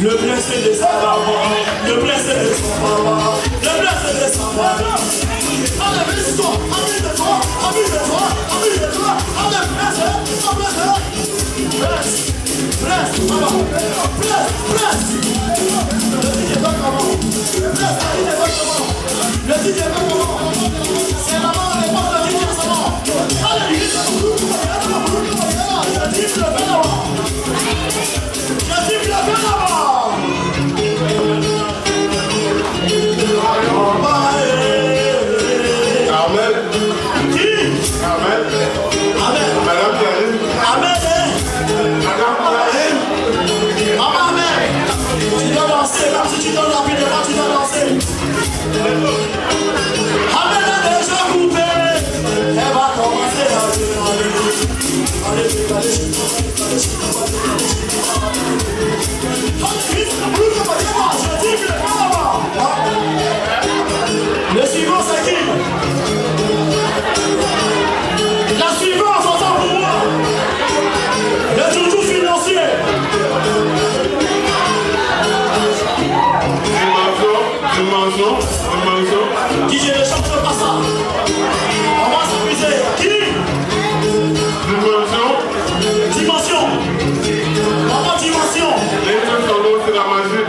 Le blessé de sa maman, le blessé de son papa, le blessé de sa maman. Allez, amuse-toi, amuse-toi, amuse-toi, amuse-toi, allez, blessé, blessé. Bless, bless, maman, bless, bless. Le DJ va comment? Bless, le DJ va comment? Le DJ va comment? C'est maman, les portes de DJ en ce moment. Allez, le DJ le fait là-bas. Le DJ le fait là-bas. Amen. Qui? Amen. Amen. Madame Pierre. Amen. Madame Pierre. Maman, amen. Tu dois danser, même si tu donnes rapidement, tu dois danser. Amen est déjà coupé. Elle va commencer à aller. Allez, le suivant, c'est qui? La suivante, entend pour moi. Le joujou financier. Dimension. DJ le champion pas ça. On va s'amuser. Qui? Dimension. Maman dimension. Les deux solos, c'est la magie.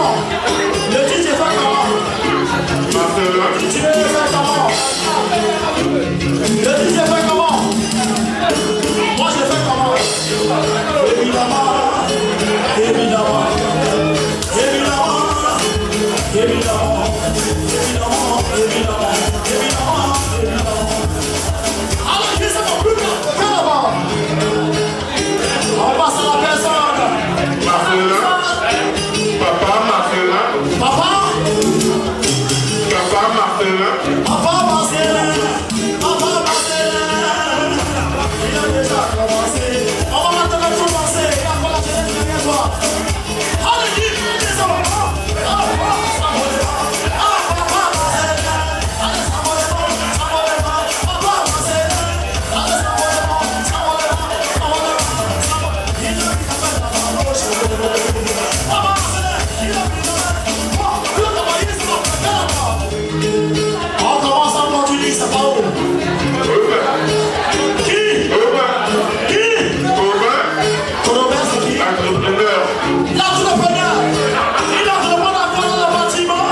comment? Le DJ fait comment? Marcelin. Le DJ fait comment? Le DJ fait comment? Moi je fais comment? Évidemment, évidemment, évidemment, évidemment, évidemment, évidemment, évidemment, évidemment. Alors, je sais mon plus là-bas. On passe à la personne. Marcelin. Papa Marcelin. Papa? Papa Marcelin. Papa Marcelin. Papa Marcelin. Il a déjà commencé. On va maintenant commencer. Et après la dernière fois. Allez, descends. On commence à continuer, c'est pas où? Qui? Qui? Colobert, c'est qui? Entrepreneur. L'entrepreneur. Il entreprend dans le bâtiment.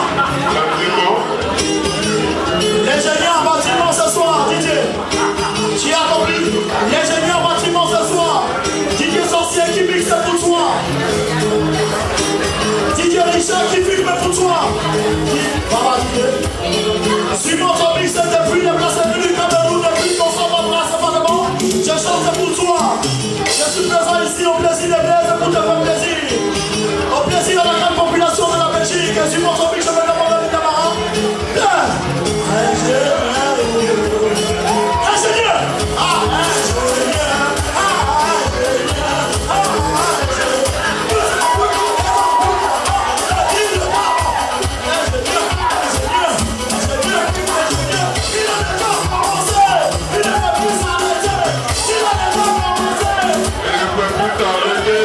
L'ingénieur en bâtiment ce soir, DJ. Tu as compris? L'ingénieur en bâtiment ce soir. DJ sorcier qui mixe pour toi. DJ Richard qui filme pour toi. Papa DJ. Suis mon mix depuis les places venues Cameroun, depuis qu'on s'en va brasser pas de bon. Je chante pour toi. Je suis présent ici au plaisir des blaises pour te faire plaisir. Au plaisir de la grande population de la Belgique. Suis mon mix, je vais demander les camarades. Ingénieur. Ingénieur. Ah, ingénieur. Il ne peut plus s'arrêter.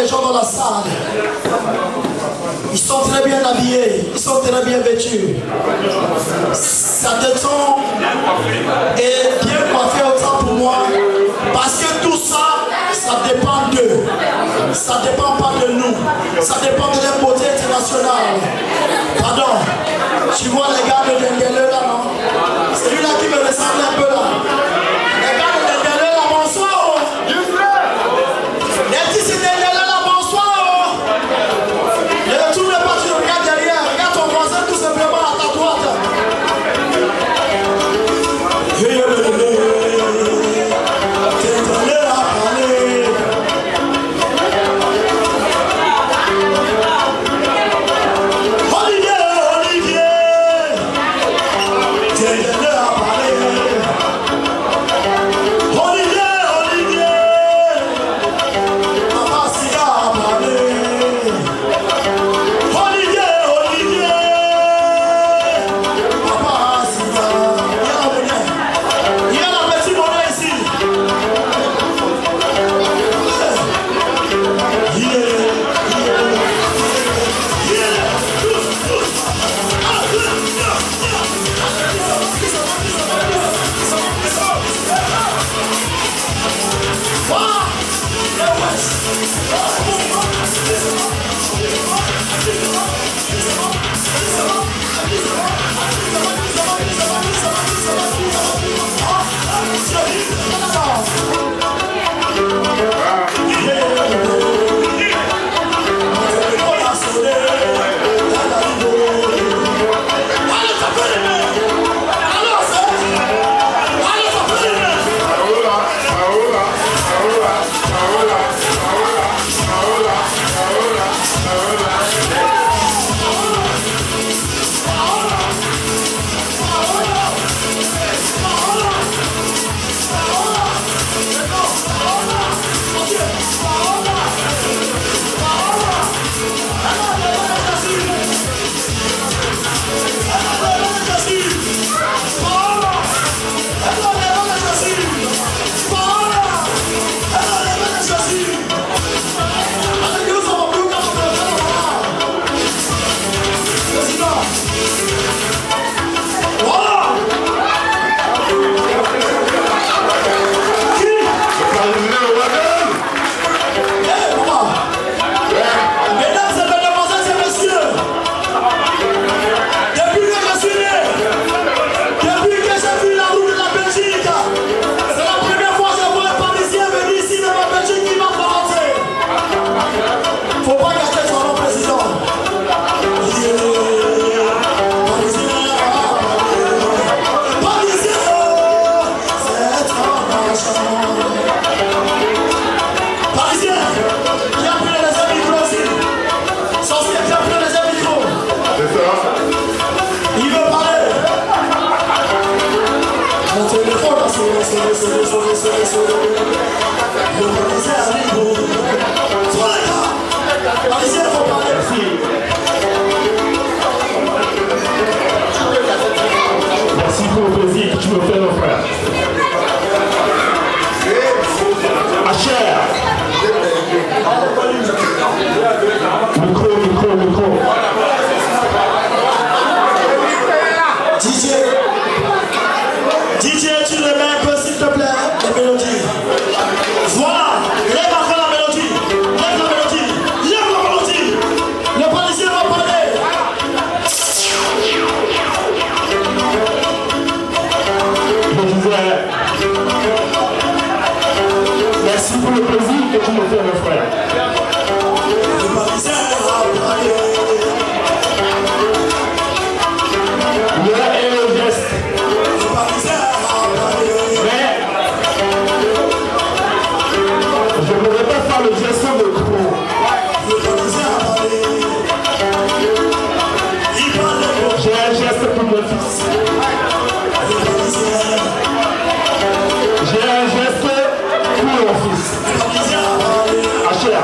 les gens dans la salle. Ils sont très bien habillés, ils sont très bien vêtus. Ça détend et bien coiffé autant pour moi. Parce que tout ça, ça dépend d'eux. Ça ne dépend pas de nous. Ça dépend de leur beauté internationale. Pardon. Tu vois les gars de Dendele là, non? C'est lui là qui me ressemble un peu là. Les gars de Dendele là, bonsoir. Les petits c'est Dendele là, bonsoir. Ne retourne pas, tu regardes derrière. Regarde ton voisin tout simplement à ta droite. Merci pour le plaisir que tu me fais, mon frère. Cher. Micro. DJ, tu le mets un peu s'il te plaît, les mélodies. Voilà, lève encore la mélodie. Lève la mélodie. Le policier va parler. Je disais, merci pour le plaisir que tu me fais, mon frère. Le policier va parler. Et le geste. Mais je ne voudrais pas faire le geste de trop. J'ai un geste pour mon fils. J'ai un geste pour mon fils. Achia,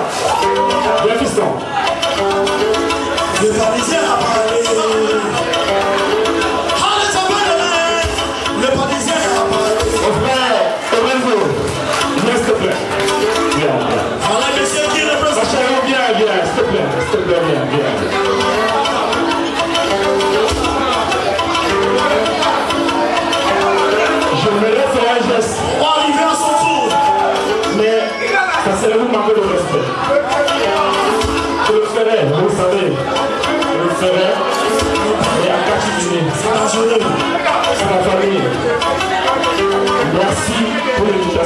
viens fiston. Le Parisien a parlé. Le Parisien a parlé. Mon frère, Lorenzo, s'il te plaît. Viens. Voilà, monsieur qui représente.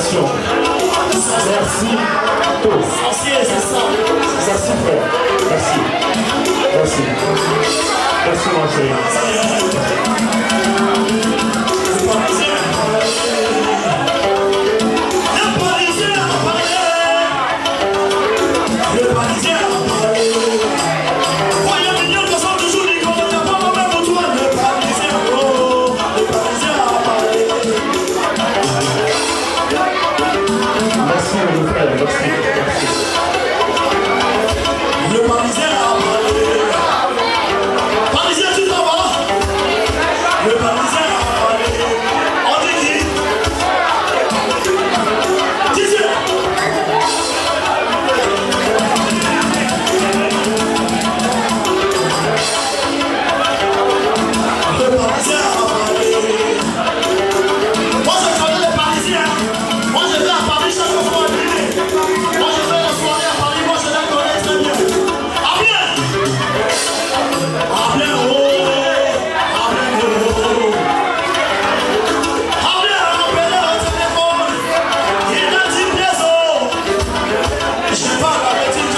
félicitations. Merci tous. Sorcier, c'est ça. Merci frère. Merci. Merci. Merci mon chéri. Le Parisien a parlé. Voyons mignon que sont toujours les gros, t'as pas même pour toi. Le Parisien, oh, le Parisien a parlé. Merci mon frère. Merci. Le Parisien a parlé. Parisien, tu t'en vas. Le Parisien a parlé. On dit qui? Didier. Le Parisien a parlé. Moi je connais les Parisiens. Moi je vais à Paris chaque fois à dîner. Moi je fais la soirée à Paris. Moi je les connais très bien. Ah bien. Ah bien, oh. Ah bien, oh. Ah bien, appelez au téléphone. Il a 10 pièces, oh. Je n'ai pas la petite.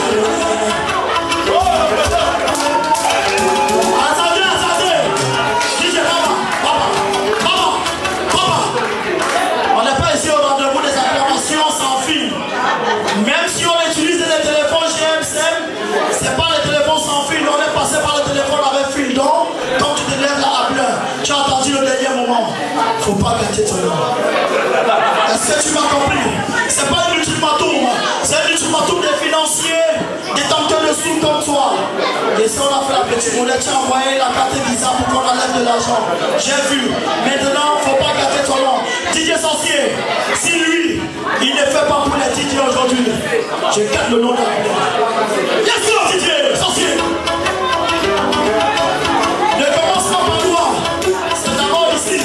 Oh, putain. Attendez, attendez. DJ Papa. On n'est pas ici au rendez-vous des acclamations sans fil. Même si on utilise des téléphones GSM, c'est pas les téléphones sans fil. On est passé par le téléphone avec fil. Donc, quand tu te lèves là à plein, tu as attendu le dernier moment. Faut pas gâter ton nom. Est-ce que tu m'as compris? C'est pas un ultimatum. C'est un ultimatum des financiers, des tenteurs de sous comme toi. Et si on a fait la petite monnaie, tu as envoyé la carte Visa pour qu'on enlève de l'argent. J'ai vu. Maintenant, faut pas gâter ton nom. Didier Sorcier, si lui, il ne fait pas pour les Didier aujourd'hui, je garde le nom de la vie. Bien sûr, Didier Sorcier. Ne commence pas par moi. C'est d'abord ici.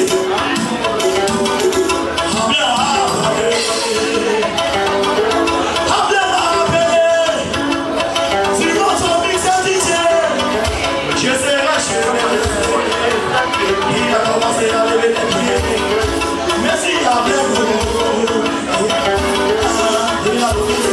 Ah bien, si votre mix est Didier, je serai chez lui. Il a commencé à lever les pieds. Merci à bien. Il a donné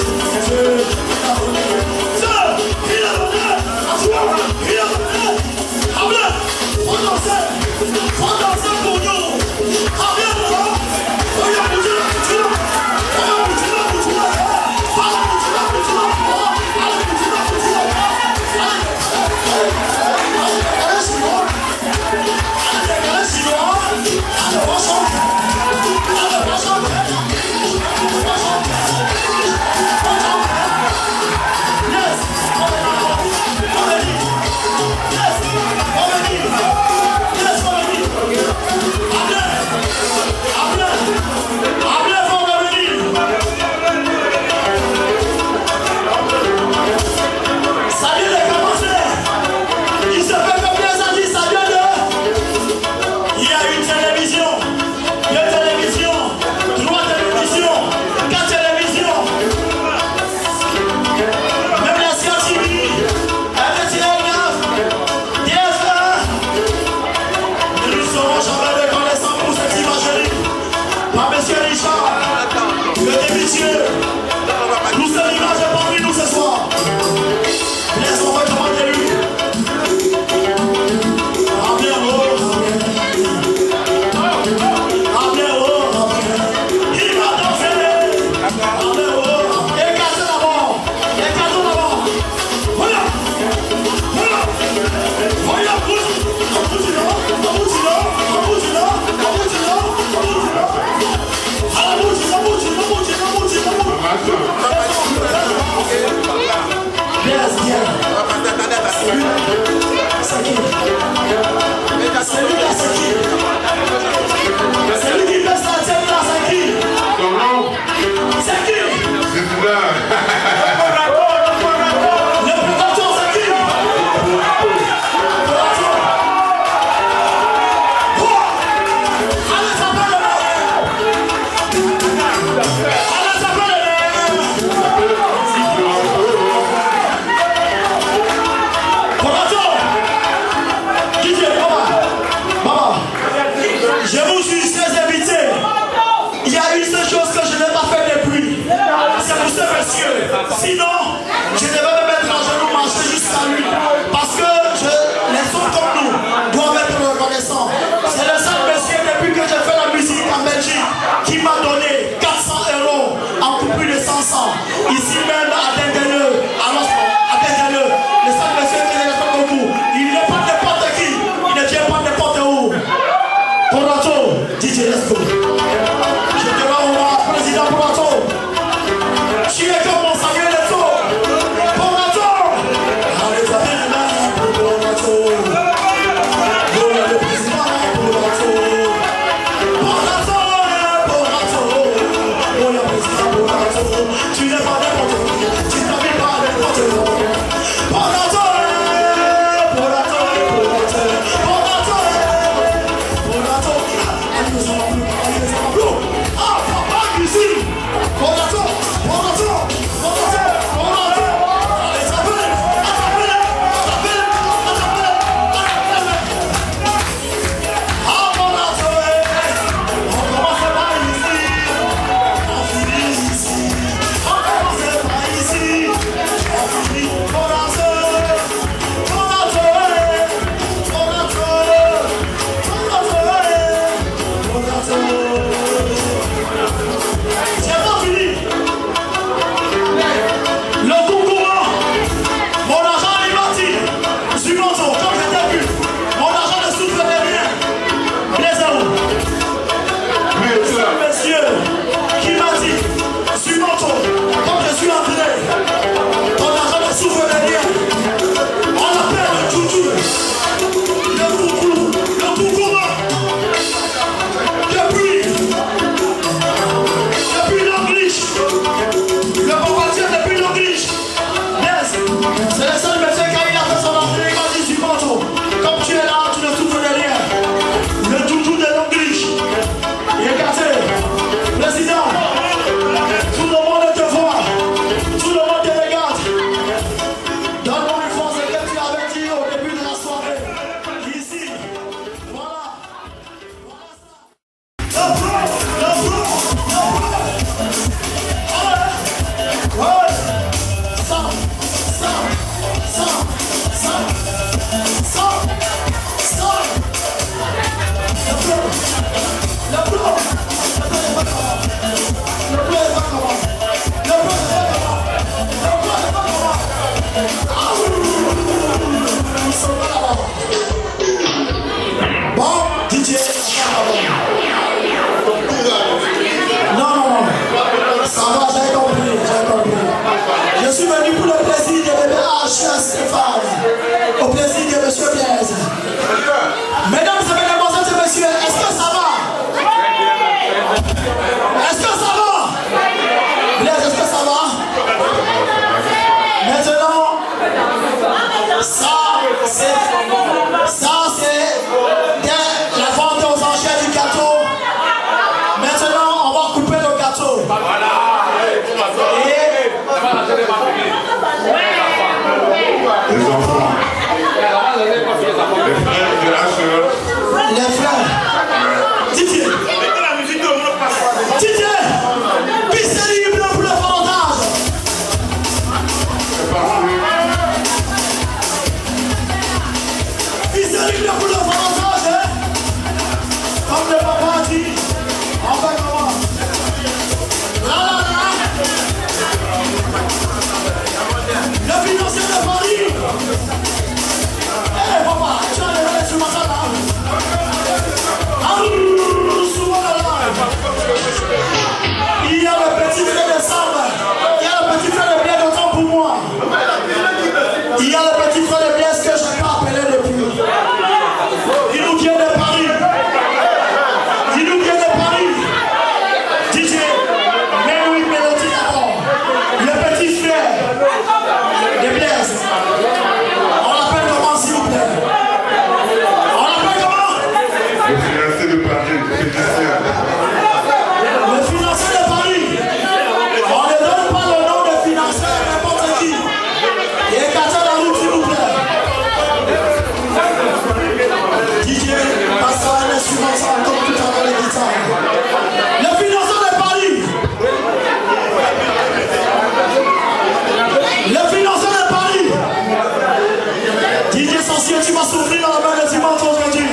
Les enfants. Les frères de la sœur. Les frères. Didier. Didier. Piste libre pour le fondage. Piste libre pour le fondage. Comme le papa dit. On va comment? Là. Le financier de Paris. Eh papa, tu as les sur ma salle là. Il y a le petit frère de Sam. Il y a le petit frère de Blaise, autant pour moi. Il y a le petit frère de Blaise que je n'ai pas appelé depuis. Il nous vient de Paris. Il nous vient de Paris. DJ, mais oui, Mélodie d'abord. Le petit frère de Blaise. On l'appelle comment, s'il vous plaît? On l'appelle comment? Le financier de Paris, le financier. Le financier de Paris. On ne donne pas le nom de financier à n'importe qui. Et écartez la route, s'il vous plaît. DJ, passe un instrument comme tout à l'heure les guitares. Le financier de Paris. Le financier de Paris. DJ Sorcier, tu vas souffrir dans la main de dimanche aujourd'hui.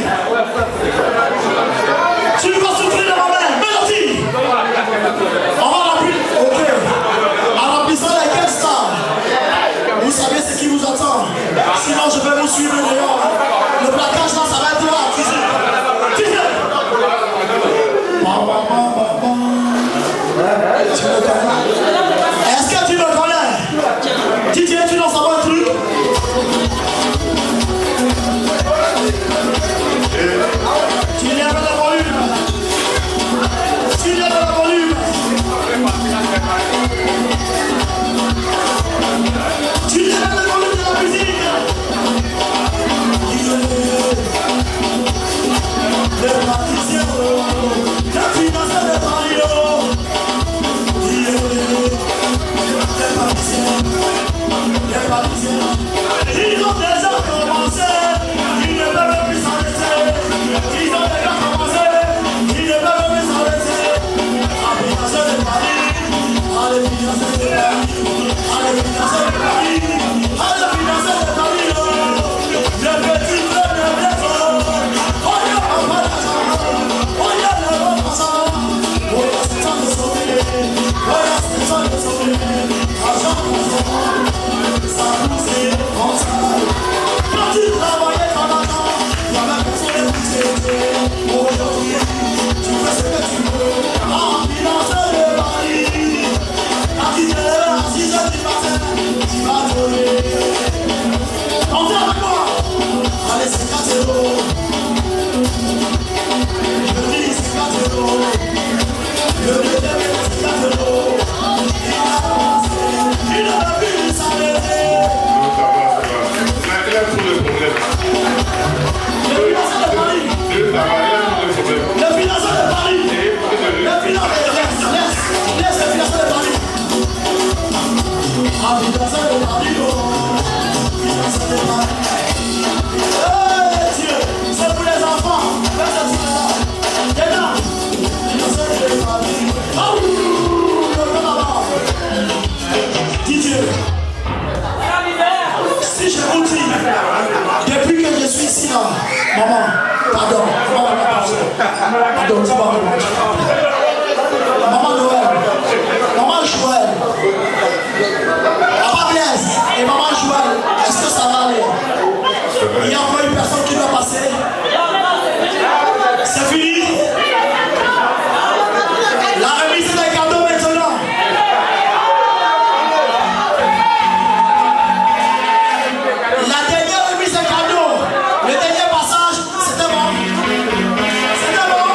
Tu vas souffrir dans la main. Mélodie. On va remplir. Ok. En remplissant les caisses là. Vous savez ce qui vous attend. Sinon, je vais vous suivre dehors. Le placage là, ça va être là. Tu me connais? Est-ce que tu me connais? Didier, tu n'en sais pas un truc? Tu lèves le volume. Tu lèves le volume. Tu lèves le volume de la musique. Le praticien, le financier de Paris. Les parisiens, ils ont déjà commencé. Ils ne peuvent plus s'arrêter. Ils ont déjà commencé. Ils ne peuvent plus s'arrêter. Allez, financier de Paris. Allez, financier de Paris. Allez, financier de Paris. Allez, financier de Paris. Le petit frère de Blaise. Oh, il y a pas mal d'argent. Oh, il y a le bon passant. Oh, il y a 7 ans de sauver. Oh, il y a 7 ans de sauver. Argent pour son ça nous est comme ça. Quand tu travaillais dans l'argent, il y avait personne qui t'aidait. Aujourd'hui, tu fais ce que tu veux. En financier de Paris. Quand tu te lèves à 6 heures du matin, tu vas voler. Comptez avec moi. Allez, c'est 4 euros. Je dis c'est 4 euros. Le deuxième est 4 euros. Il a pu s'arrêter. Non, ça va. Il a tout le problème. Le financier de Paris. Ça va, il a tout le problème. Le financier de Paris. Le financier de Paris. Laisse le financier de Paris. Ah, financier de Paris. Financier de Paris. Hey, Dieu, c'est pour les enfants. Dedans. Financier de Paris. Oh, Didier, si je vous dis, depuis que je suis ici là, maman, pardon, dis-moi, maman Noël, maman Joël, papa Blaise et maman Joël, est-ce que ça va aller? Il y a encore une personne qui doit passer. C'est fini? La remise des cadeaux maintenant. La dernière remise de cadeaux, le dernier passage, c'était bon. C'était bon.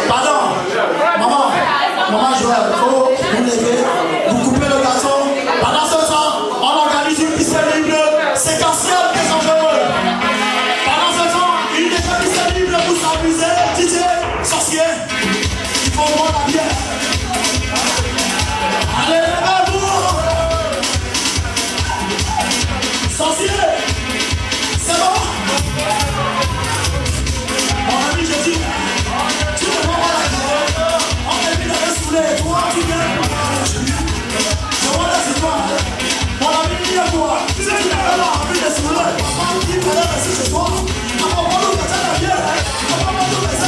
Pardon. Maman Joël, il faut vous lever, vous couper le gâteau. Pendant ce temps, on organise une piste libre séquentielle des enjeux. Pendant ce temps, une piste libre pour s'amuser. DJ, sorcier, il faut boire la bière. saoulé, toi tu viens pour moi. Je vois la histoire. Mon ami, il y a quoi? Tu sais qu'il a vraiment envie de saouler. Papa, il fallait rester chez toi. Papa, on va nous casser la bière. Papa, on va nous